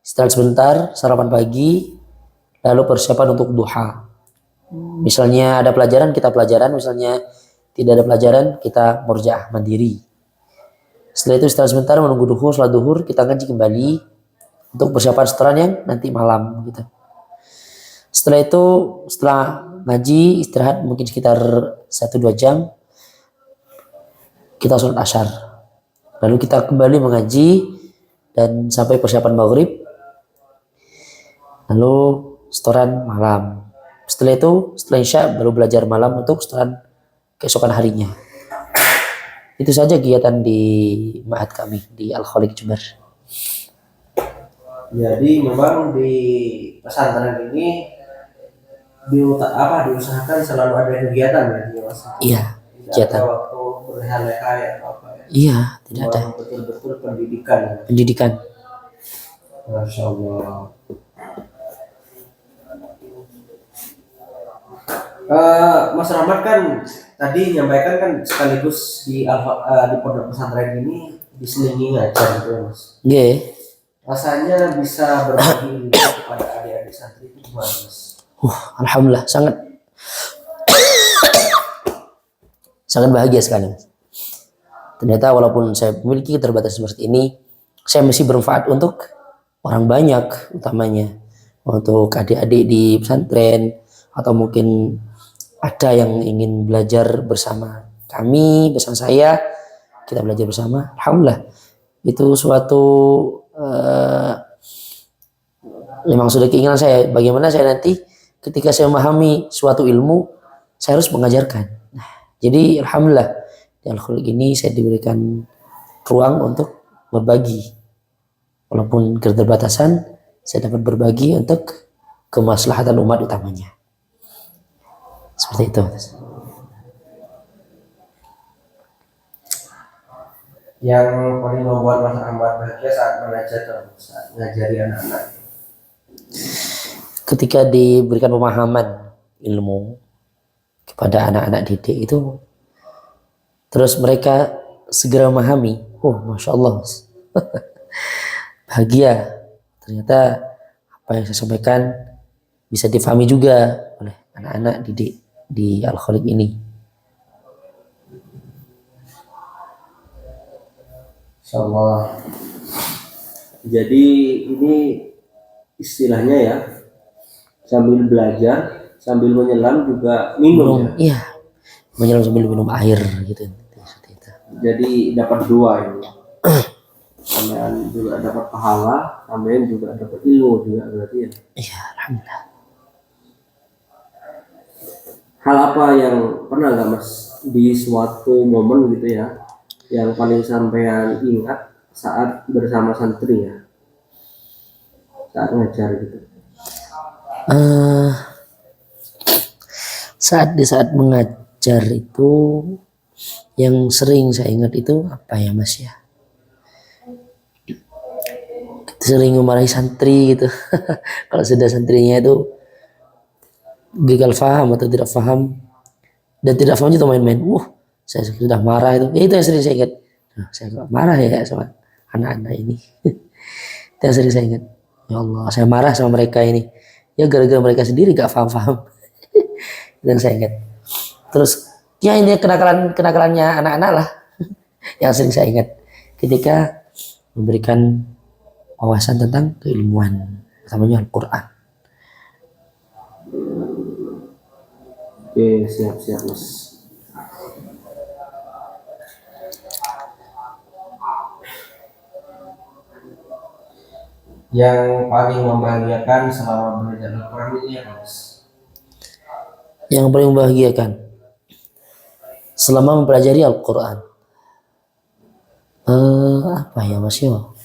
istirahat sebentar, sarapan pagi, lalu persiapan untuk duha. Misalnya ada pelajaran kita pelajaran, misalnya tidak ada pelajaran kita murjaah mandiri. Setelah itu setelah sebentar menunggu duhur, setelah duhur kita ngaji kembali untuk persiapan setoran yang nanti malam gitu. Setelah itu setelah ngaji istirahat mungkin sekitar 1-2 jam kita sholat asyar. Lalu kita kembali mengaji dan sampai persiapan maghrib. Lalu setoran malam. Setelah itu setelah isya baru belajar malam untuk setoran keesokan harinya. Itu saja kegiatan di ma'had kami di Al-Khaliq Jember. Jadi memang di pesantren ini diusahakan selalu ada kegiatan ya Mas. Iya, Tidak kegiatan. ada waktu berleha-leha ya apa ya. Iya, tidak ada. Memang betul-betul pendidikan. Pendidikan. Masya Allah. Mas Rahmat kan tadi nyampaikan kan sekaligus di pondok pesantren ini diselingi ngajar gitu ya, Mas. Nggih. Rasanya bisa berbagi ilmu kepada adik-adik santri itu gimana, Mas? Alhamdulillah sangat bahagia sekali. Ternyata walaupun saya memiliki keterbatasan seperti ini, saya masih bermanfaat untuk orang banyak, utamanya untuk adik-adik di pesantren atau mungkin ada yang ingin belajar bersama kami, bersama saya, kita belajar bersama. Alhamdulillah itu suatu memang sudah keinginan saya. Bagaimana saya nanti ketika saya memahami suatu ilmu, saya harus mengajarkan. Nah, jadi alhamdulillah di Al-Khaliq ini saya diberikan ruang untuk berbagi. Walaupun keterbatasan, saya dapat berbagi untuk kemaslahatan umat utamanya. Seperti itu. Yang paling membuat Mas Ahmad bahagia saat mengajar saat ngajari anak-anak. Ketika diberikan pemahaman ilmu kepada anak-anak didik itu, terus mereka segera memahami, masya Allah, bahagia. Ternyata apa yang saya sampaikan bisa difahami juga oleh anak-anak didik di Al-Khaliq ini. Insyaallah. Jadi ini istilahnya ya, sambil belajar sambil menyelam juga minum ya? Iya, menyelam sambil minum air gitu. Jadi dapat dua ini. Sampean juga dapat pahala, sampean juga dapat ilmu juga berarti ya. Iya, alhamdulillah. Hal apa yang pernah nggak Mas di suatu momen gitu ya, yang paling sampean ingat saat bersama santri ya, saat ngajar gitu? Saat mengajar itu yang sering saya ingat itu apa ya Mas ya? Sering memarahi santri gitu. Kalau sudah santrinya itu gagal paham atau tidak paham dan tidak paham itu main-main. Saya sudah marah itu. Itu yang sering saya ingat. Saya kok marah ya sama anak-anak ini. Itu yang sering saya ingat. Ya Allah, saya marah sama mereka ini. Ya gara-gara mereka sendiri gak paham-paham. Dan saya ingat. Terus ya ini kenakalannya anak-anak lah yang sering saya ingat ketika memberikan wawasan tentang keilmuan, namanya Al-Quran. Oke, siap Mas. Yang paling membahagiakan selama belajar Al-Quran ini apa Mas? Yang paling membahagiakan selama mempelajari Al-Quran, apa ya Mas yo?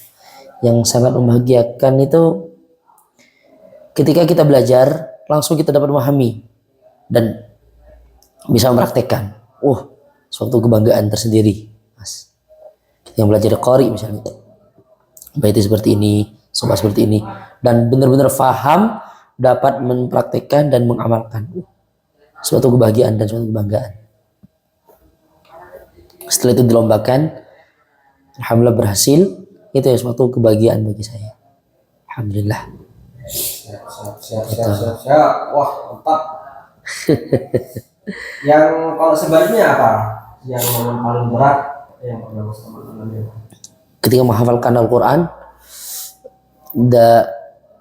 Yang sangat membahagiakan itu ketika kita belajar langsung kita dapat memahami dan bisa mempraktekkan. Suatu kebanggaan tersendiri Mas. Yang belajar Qari misalnya, baiti seperti ini, sobat seperti ini, dan benar-benar faham, dapat mempraktekkan dan mengamalkan. Suatu kebahagiaan dan suatu kebanggaan. Setelah itu dilombakan, alhamdulillah berhasil. Itu ya suatu kebahagiaan bagi saya. Alhamdulillah. Siap. Wah, mantap. Yang kalau sebaliknya apa? Yang momen paling berat yang pernah Mas Amal alami? Ketika menghafalkan Al-Quran, tidak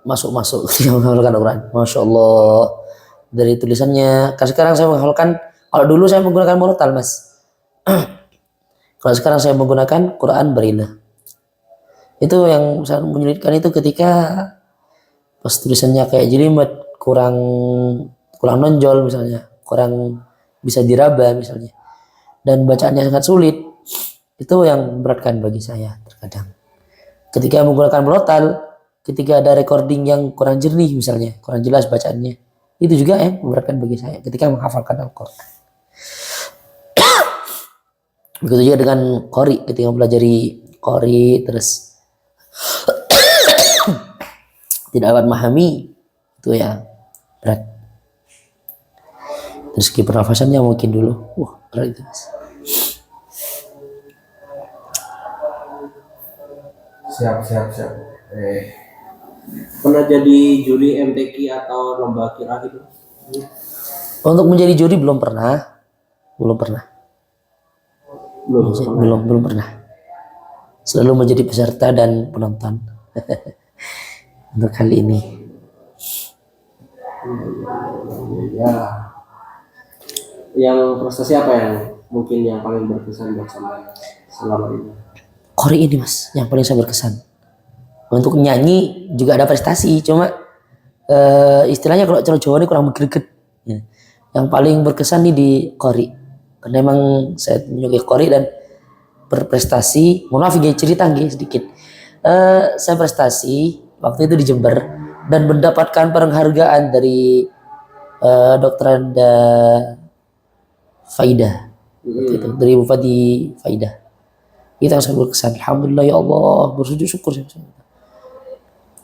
masuk ketika menghafalkan Al-Quran. Masya Allah, dari tulisannya. Kan sekarang saya menghafalkan, kalau dulu saya menggunakan murotal, Mas. Kalau sekarang saya menggunakan Quran Braille. Itu yang sangat menyulitkan itu ketika pas tulisannya kayak jelimet, kurang kurang nonjol misalnya, kurang bisa diraba misalnya, dan bacaannya sangat sulit. Itu yang memberatkan bagi saya terkadang. Ketika menggunakan murotal, ketika ada recording yang kurang jernih misalnya, kurang jelas bacaannya, itu juga yang memberatkan bagi saya ketika menghafalkan Al-Quran. Begitu juga dengan qori, ketika mempelajari qori terus tidak dapat memahami, itu ya berat. Terus segi pernafasannya mungkin dulu, berat itu, Mas. Siap. Pernah jadi juri MTQ atau lomba qiraah gitu? Untuk menjadi juri belum pernah. Belum pernah. Selalu menjadi peserta dan penonton. Untuk kali ini. Ya. Yang prestasi apa yang mungkin yang paling berkesan buat sama selama ini? Qori ini, Mas, yang paling saya berkesan. Untuk nyanyi juga ada prestasi, cuma istilahnya kalau cara Jawa ini kurang greget. Ya. Yang paling berkesan nih di qori. Karena memang saya menyukai qori dan berprestasi. Mohon maaf ya cerita sedikit. Saya prestasi waktu itu di Jember dan mendapatkan penghargaan dari Dr. Anda Faidah. Waktu itu dari Bupati Faidah. Itu yang saya berkesan. Alhamdulillah ya Allah, bersujud syukur saya.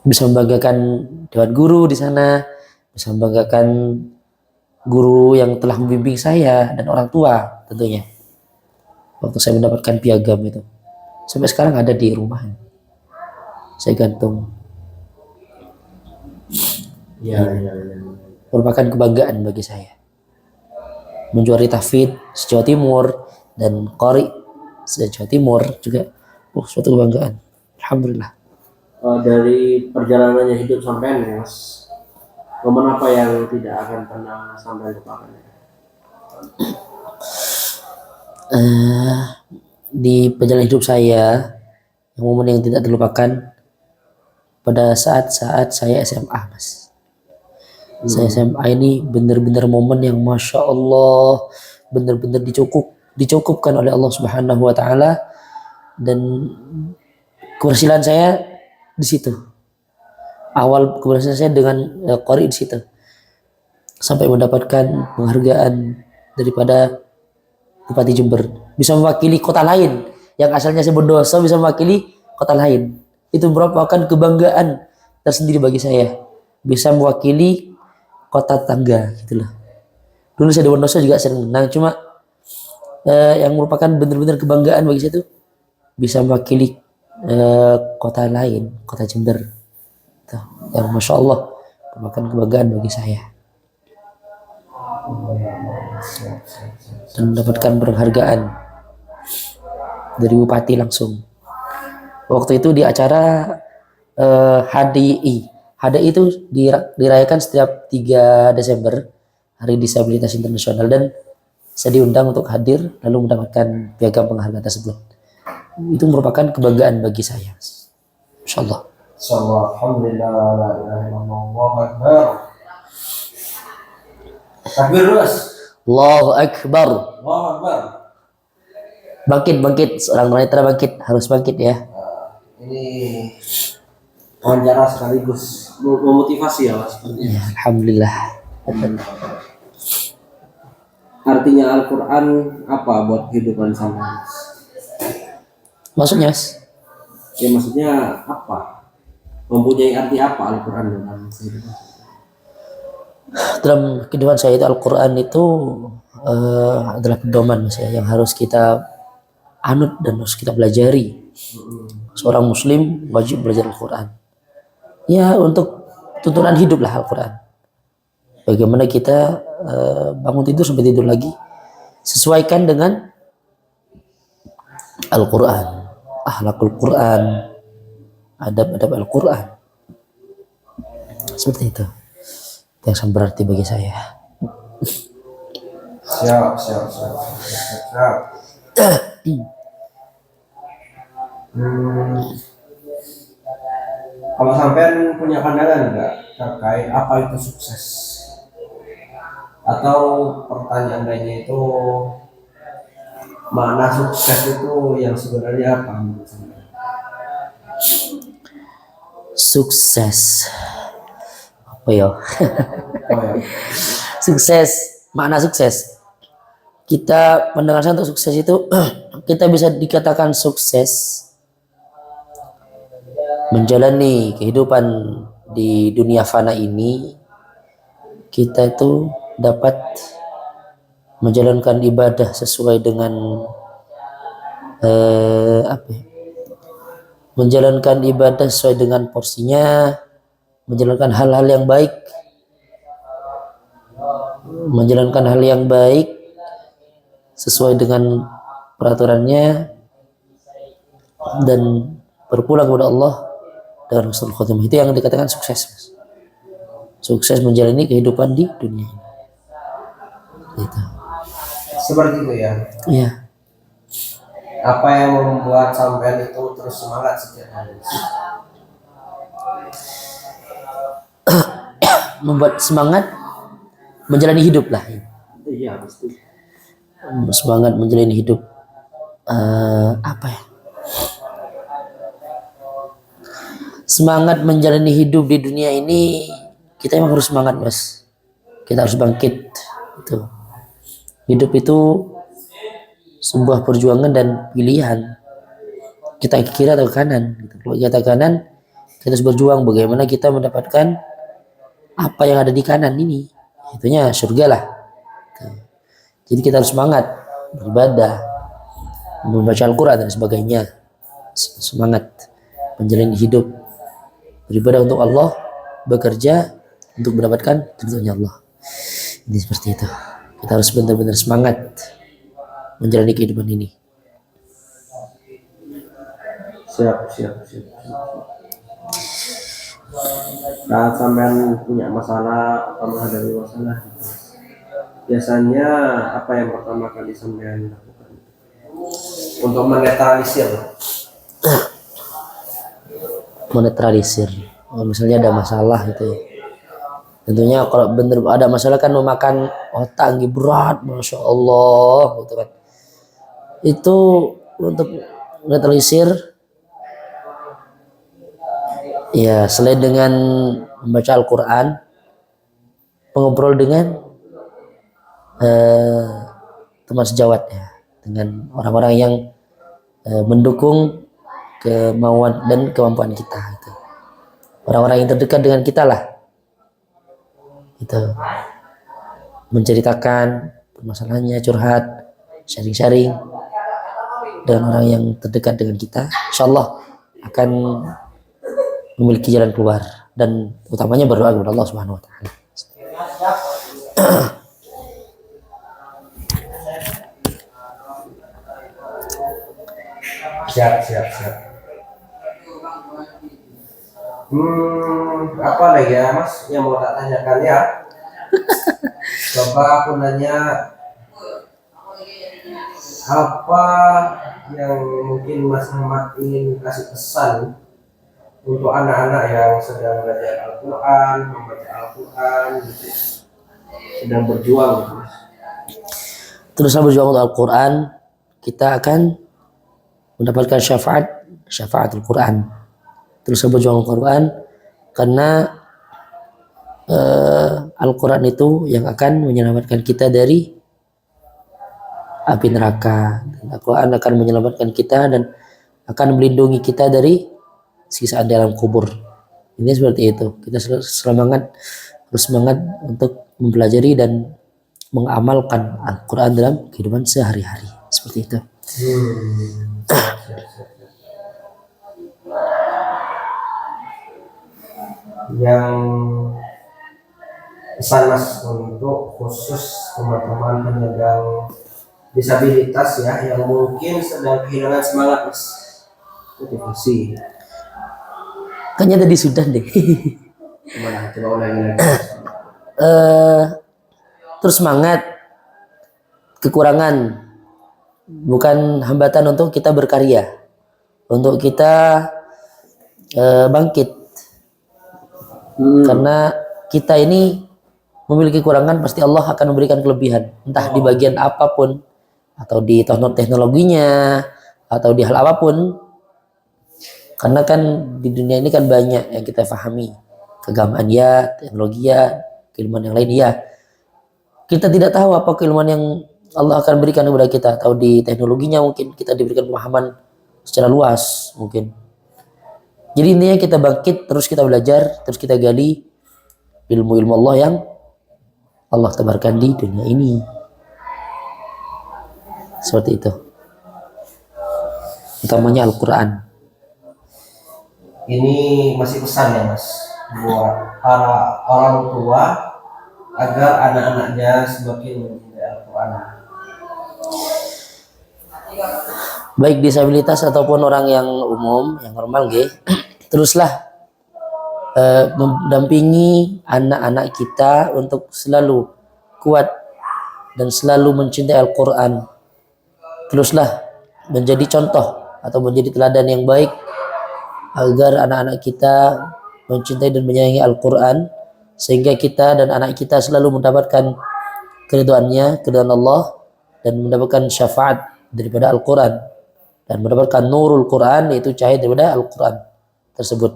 Bisa membanggakan dewan guru di sana, bisa membanggakan guru yang telah membimbing saya dan orang tua tentunya. Waktu saya mendapatkan piagam itu, sampai sekarang ada di rumah, saya gantung. Ya. Merupakan kebanggaan bagi saya. Menjuari tahfidz se-Jawa Timur dan qori se-Jawa Timur juga, suatu kebanggaan. Alhamdulillah. Dari perjalanannya hidup sampai nih, Mas, momen apa yang tidak akan pernah sampai lupakan? Di perjalanan hidup saya, momen yang tidak terlupakan pada saat-saat saya SMA, Mas. Saya SMA ini benar-benar momen yang Masya Allah, benar-benar dicukupkan oleh Allah Subhanahu Wa Taala, dan keberhasilan saya di situ. Awal keberhasilan saya dengan qori di situ, sampai mendapatkan penghargaan daripada Bupati Jember, bisa mewakili kota lain yang asalnya saya Bondoso, bisa mewakili kota lain. Itu merupakan kebanggaan tersendiri bagi saya, bisa mewakili kota tetangga gitu loh. Dulu saya di Bondoso juga sering menang, cuma yang merupakan benar-benar kebanggaan bagi saya itu bisa mewakili kota lain, kota Jember. Tuh, yang Masya Allah merupakan kebanggaan bagi saya. Dan mendapatkan penghargaan dari Bupati langsung. Waktu itu di acara HDI. HDI itu dirayakan setiap 3 Desember, Hari Disabilitas Internasional, dan saya diundang untuk hadir lalu mendapatkan piagam penghargaan tersebut. Itu merupakan kebanggaan bagi saya. Masya Allah. Alhamdulillah, la ilaha illallah, Allahu akbar. Takbir terus. Allahu Akbar. Allahu akbar. Bangkit, seorang tunanetra bangkit, harus bangkit ya. Ini wawancara sekaligus memotivasi ya, Mas. Ya, Alhamdulillah. Artinya Al-Quran apa buat kehidupan sama? Maksudnya, Mas? Ya maksudnya apa? Mempunyai arti apa Al-Quran dalam kehidupan? Dalam kehidupan saya itu Al-Quran itu adalah pedoman, Mas, ya, yang harus kita anut dan harus kita pelajari. Seorang muslim wajib belajar Al-Quran. Ya, untuk tuntunan hidup lah Al-Quran. Bagaimana kita bangun tidur sampai tidur lagi, sesuaikan dengan Al-Quran, akhlakul Quran, adab-adab Al-Quran. Seperti itu yang sangat berarti bagi saya. Siap, siap, siap, siap, siap. Kalau sampean punya pandangan nggak terkait apa itu sukses? Atau pertanyaan lainnya itu makna sukses itu yang sebenarnya apa menurut sampean? Sukses apa ya? Oh ya, Sukses, makna sukses. Kita pendengar untuk sukses itu kita bisa dikatakan sukses menjalani kehidupan di dunia fana ini. Kita itu dapat menjalankan ibadah sesuai dengan apa ya? Menjalankan ibadah sesuai dengan porsinya, menjalankan hal-hal yang baik, menjalankan hal yang baik sesuai dengan peraturannya, dan berpulang kepada Allah dengan husnul khotimah. Itu yang dikatakan sukses. Sukses menjalani kehidupan di dunia ini. Gitu. seperti itu ya. Iya. Apa yang membuat sampean itu terus semangat setiap hari? Membuat semangat menjalani hidup lah. Iya pasti. Semangat menjalani hidup. Apa ya? Semangat menjalani hidup di dunia ini, kita emang harus semangat, Mas. Kita harus bangkit. Itu. Hidup itu sebuah perjuangan dan pilihan. Kita ke kiri atau ke kanan. Kalau kita ke kanan, kita harus berjuang bagaimana kita mendapatkan apa yang ada di kanan ini. Itunya surga lah. Jadi kita harus semangat beribadah, membaca Al-Quran dan sebagainya. Semangat menjalani hidup, beribadah untuk Allah, bekerja untuk mendapatkan ridhonya Allah. Ini seperti itu. Kita harus benar-benar semangat menjalani kehidupan ini. Siap, siap, siap, siap. Saat sampean punya masalah atau menghadapi masalah, biasanya apa yang pertama kali sampean lakukan untuk menetralisir? Menetralisir. Misalnya ada masalah gitu ya. Tentunya kalau bener ada masalah kan memakan otak berat, masya Allah, gitu kan. Itu untuk menetralisir, ya selain dengan membaca Al-Quran, mengobrol dengan teman sejawat ya, dengan orang-orang yang mendukung kemauan dan kemampuan kita. Gitu. Orang-orang yang terdekat dengan kita lah. Itu menceritakan permasalahannya, curhat, sharing-sharing dengan orang yang terdekat dengan kita, insyaallah akan memiliki jalan keluar, dan utamanya berdoa kepada Allah Subhanahu wa taala. Siap, siap, siap. Apa lagi ya Mas yang mau tak tanyakan ya? Coba aku nanya, apa yang mungkin Mas Ahmad ingin kasih pesan untuk anak-anak yang sedang belajar Al-Quran, membaca Al-Quran, gitu, sedang berjuang, gitu, Mas? Teruslah berjuang untuk Al-Quran, kita akan mendapatkan syafaat Al-Quran. Teruslah berjuang Al-Quran, karena Al-Quran itu yang akan menyelamatkan kita dari api neraka. Al-Quran akan menyelamatkan kita dan akan melindungi kita dari siksaan dalam kubur. Ini seperti itu. Kita harus semangat untuk mempelajari dan mengamalkan Al-Quran dalam kehidupan sehari-hari. Seperti itu. Yang pesan Mas untuk khusus teman-teman penyandang disabilitas ya yang mungkin sedang kehilangan semangat Mas, motivasi. Kayaknya tadi sudah deh. Gimana? Coba ulangi lagi. Terus semangat, kekurangan bukan hambatan untuk kita berkarya, untuk kita bangkit. Karena kita ini memiliki kekurangan, pasti Allah akan memberikan kelebihan, entah di bagian apapun, atau di teknologinya, atau di hal apapun. Karena kan di dunia ini kan banyak yang kita pahami, keagamaan ya, teknologi ya, keilmuan yang lain ya. Kita tidak tahu apa keilmuan yang Allah akan berikan kepada kita. Atau di teknologinya mungkin kita diberikan pemahaman secara luas mungkin. Jadi intinya kita bangkit, terus kita belajar, terus kita gali ilmu-ilmu Allah yang Allah tebarkan di dunia ini. Seperti itu. Utamanya Al-Quran. Ini masih pesan ya Mas buat para orang tua agar anak-anaknya semakin mencintai Al-Quran. Baik disabilitas ataupun orang yang umum, yang normal teruslah mendampingi anak-anak kita untuk selalu kuat dan selalu mencintai Al-Quran. Teruslah menjadi contoh atau menjadi teladan yang baik agar anak-anak kita mencintai dan menyayangi Al-Quran, sehingga kita dan anak kita selalu mendapatkan keridhaannya, keridhaan Allah, dan mendapatkan syafaat daripada Al-Quran, dan mendapatkan nurul Quran, yaitu cahaya daripada Al-Quran tersebut.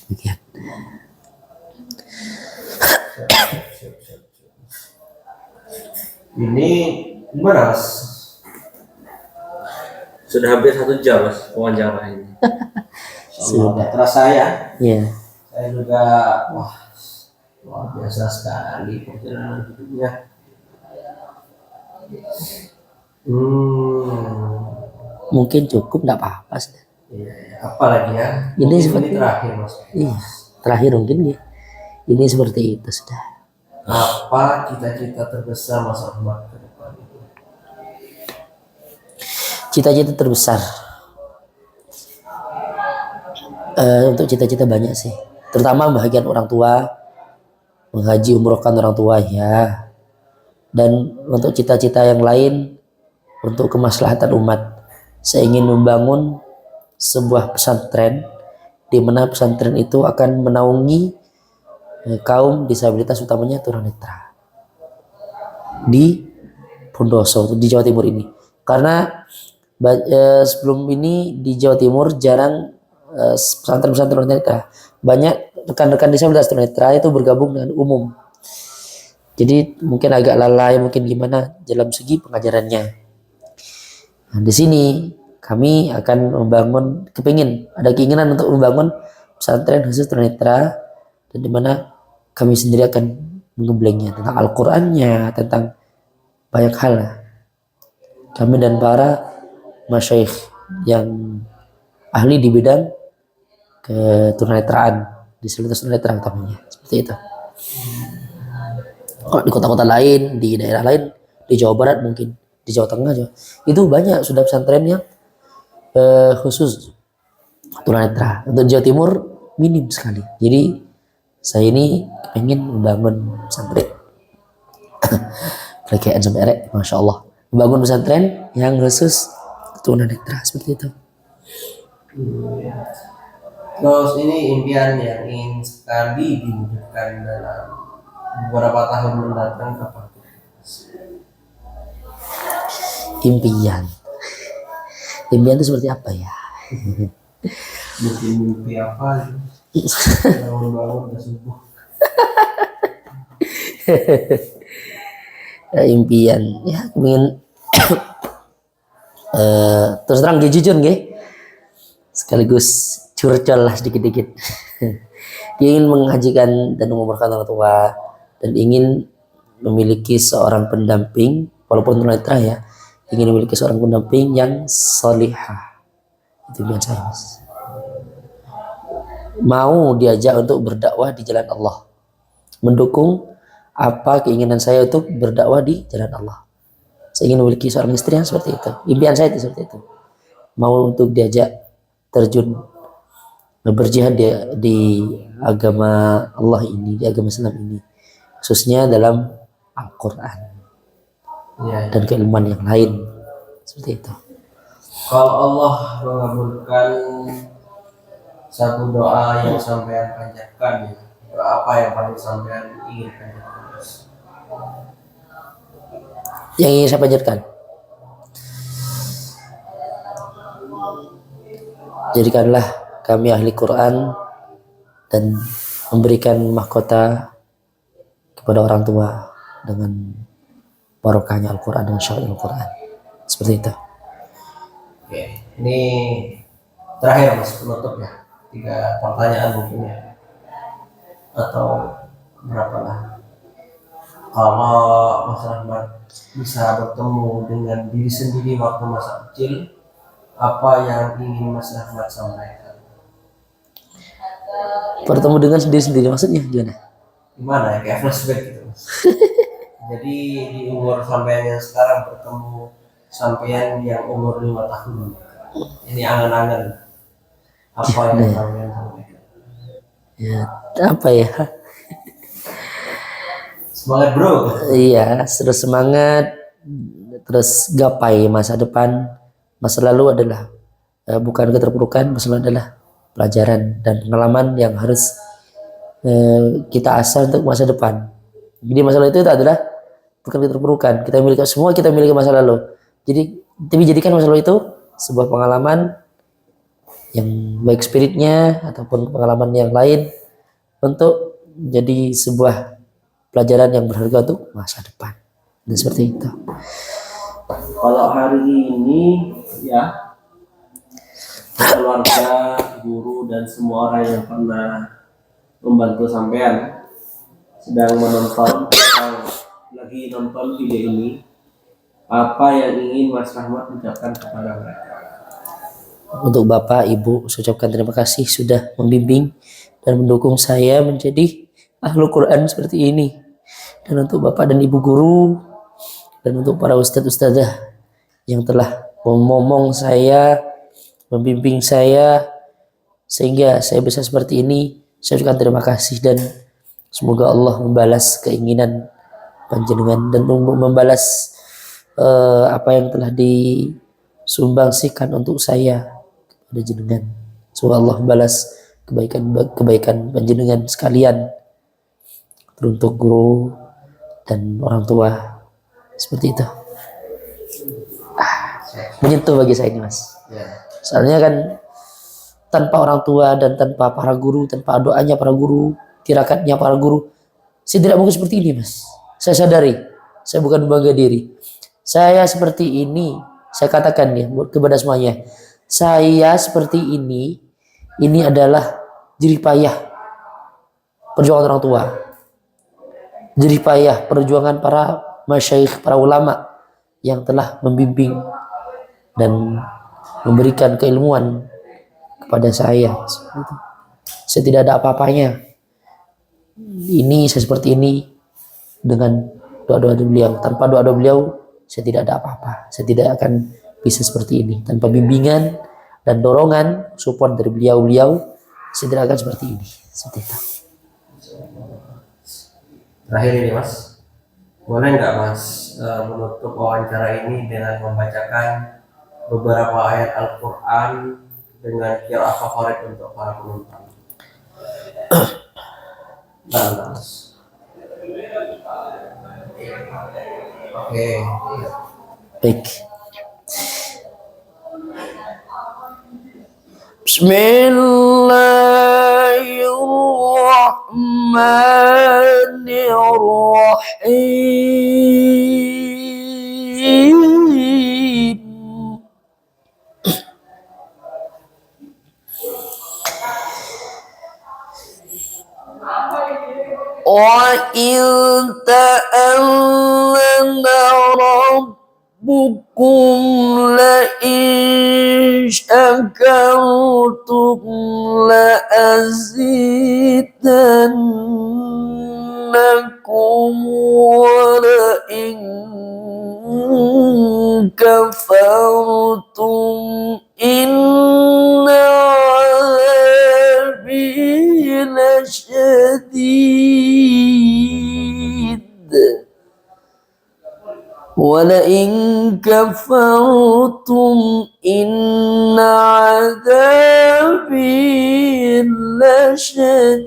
Demikian. Ini gimana Mas? Sudah hampir 1 jam Mas wawancara ini. Sudah terasa ya? Iya. Saya juga wah luar biasa sekali perjalanan hidupnya. Mungkin cukup, enggak apa-apa sih. Iya, apalagi ya. Ini seperti terakhir Mas. Iya, terakhir mungkin ya. Ini seperti itu sudah. Apa cita-cita terbesar Mas Ahmad ke depan itu? Cita-cita terbesar. Untuk cita-cita banyak sih. Terutama bahagian orang tua, menghaji umrohkan orang tua ya. Dan untuk cita-cita yang lain, untuk kemaslahatan umat, saya ingin membangun sebuah pesantren di mana pesantren itu akan menaungi kaum disabilitas, utamanya tunanetra di Bondoso di Jawa Timur ini. Karena sebelum ini di Jawa Timur jarang pesantren-pesantren tunanetra. Banyak rekan-rekan disabilitas tunanetra itu bergabung dengan umum. Jadi mungkin agak lalai, mungkin gimana dalam segi pengajarannya. Nah, di sini kami akan membangun, ada keinginan untuk membangun pesantren khusus tunanetra, dan di mana kami sendiri akan mengemblengnya tentang Al-Qur'annya, tentang banyak hal. Kami dan para masyayikh yang ahli di bidang ketunanetraan, disabilitas tunanetra utamanya, seperti itu. Kalau di kota-kota lain, di daerah lain, di Jawa Barat mungkin, di Jawa Tengah juga, itu banyak sudah pesantren yang khusus tunanetra. Untuk Jawa Timur minim sekali. Jadi saya ini pengen membangun pesantren. Perkayaan sampai erek, masya Allah. Membangun pesantren yang khusus tunanetra seperti itu. Terus ini impian yang ingin sekali diwujudkan dalam beberapa tahun mendatang apa? Impian itu seperti apa ya? Mimpi apa? Bangun-bangun udah subuh. Impian ya, ingin terus terang jujur sekaligus curcol lah sedikit-sedikit. Ingin menghajikan dan mengumrohkan orang tua, dan ingin memiliki seorang pendamping, walaupun tunanetra ya, ingin memiliki seorang pendamping yang solihah. Itu impian saya, Mas. Mau diajak untuk berdakwah di jalan Allah, mendukung apa keinginan saya untuk berdakwah di jalan Allah. Saya ingin memiliki seorang istri yang seperti itu. Impian saya itu seperti itu. Mau untuk diajak terjun berjihad di agama Allah ini, di agama Islam ini, khususnya dalam Al-Quran Ya. dan keilmuan yang lain seperti itu. Kalau Allah mengabulkan satu doa yang sampean panjatkan, ya, doa apa yang paling sampean ingin panjatkan? Yang ingin saya panjatkan, jadikanlah kami ahli Quran dan memberikan mahkota kepada orang tua dengan barokahnya Al-Quran dan syair Al-Quran. Seperti itu. Oke, ini terakhir Mas, penutup ya. 3 pertanyaan mungkin ya. Atau berapa lah. Kalau Mas Rahmat bisa bertemu dengan diri sendiri waktu masa kecil, apa yang ingin Mas Rahmat sampaikan? Bertemu dengan sendiri-sendiri maksudnya gimana? Gimana ya, kayak flashback gitu Mas. Jadi di umur sampean yang sekarang bertemu sampean yang umur 5 tahun. Ini angan-angan. Apa yang sampean sampaikan? Ya, apa ya? Semangat bro. Iya, terus semangat, terus gapai masa depan. Masa lalu adalah bukan keterpurukan, masa lalu adalah pelajaran dan pengalaman yang harus kita asah untuk masa depan. Jadi masa lalu itu adalah bukan keterpurukan. Kita miliki semua, kita miliki masa lalu. Jadi tapi jadikan masa lalu itu sebuah pengalaman yang baik spiritnya ataupun pengalaman yang lain untuk jadi sebuah pelajaran yang berharga untuk masa depan. Dan seperti itu. Kalau hari ini ya keluarga, guru dan semua orang yang pernah membantu sampean sedang menonton atau lagi nonton video ini, apa yang ingin Mas Rahmat ucapkan kepada mereka? Untuk Bapak, Ibu, saya ucapkan terima kasih sudah membimbing dan mendukung saya menjadi Ahlul Quran seperti ini. Dan untuk Bapak dan Ibu guru dan untuk para ustadz-ustadzah yang telah memomong saya, membimbing saya sehingga saya bisa seperti ini, saya ucapkan terima kasih dan semoga Allah membalas keinginan panjenengan dan membalas apa yang telah disumbangsikan untuk saya kepada jenengan. Semoga Allah membalas kebaikan panjenengan sekalian teruntuk guru dan orang tua seperti itu. Menyentuh bagi saya ini Mas. Ya. Soalnya kan tanpa orang tua dan tanpa para guru, tanpa doanya para guru, tirakatnya para guru, saya tidak mungkin seperti ini Mas. Saya sadari, saya bukan bangga diri. Saya seperti ini, saya katakan ya kepada semuanya, saya seperti ini adalah jerih payah perjuangan orang tua, jerih payah perjuangan para masyayikh, para ulama yang telah membimbing dan memberikan keilmuan kepada saya. Saya tidak ada apa-apanya. Ini saya seperti ini dengan doa-doa beliau. Tanpa doa-doa beliau, saya tidak ada apa-apa. Saya tidak akan bisa seperti ini. Tanpa bimbingan dan dorongan, support dari beliau-beliau, saya tidak akan seperti ini. Seperti itu. Terakhir ini Mas, boleh nggak Mas menutup wawancara ini dengan membacakan beberapa ayat Al-Quran dengan qiraah favorit untuk para penonton? Nah, Mas. Oke. Baik. Bismillahirrahmanirrahim. وَإِذْ تَأَذَّنَ رَبُّكُمْ لَئِن شَكَرْتُمْ لَأَزِيدَنَّكُمْ ولئن كفرتم إن عذابي لشديد ولئن كفرتم إن عذابي لشديد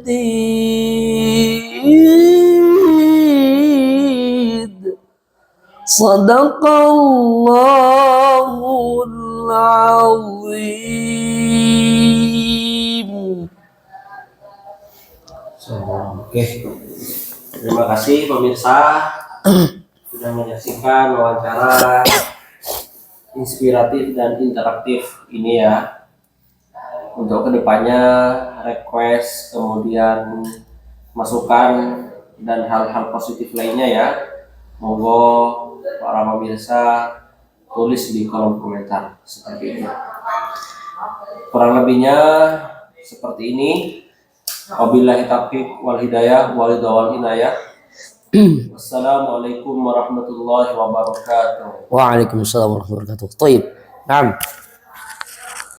صدق الله العظيم. Oke, terima kasih pemirsa sudah menyaksikan wawancara inspiratif dan interaktif ini ya. Untuk kedepannya request, kemudian masukan dan hal-hal positif lainnya ya, monggo para pemirsa tulis di kolom komentar seperti ini. Kurang lebihnya seperti ini. Wabillahi taufiq wal hidayah wal inayah. Wassalamualaikum warahmatullahi wabarakatuh. Waalaikumsalam warahmatullahi wabarakatuh. Taib. Naam.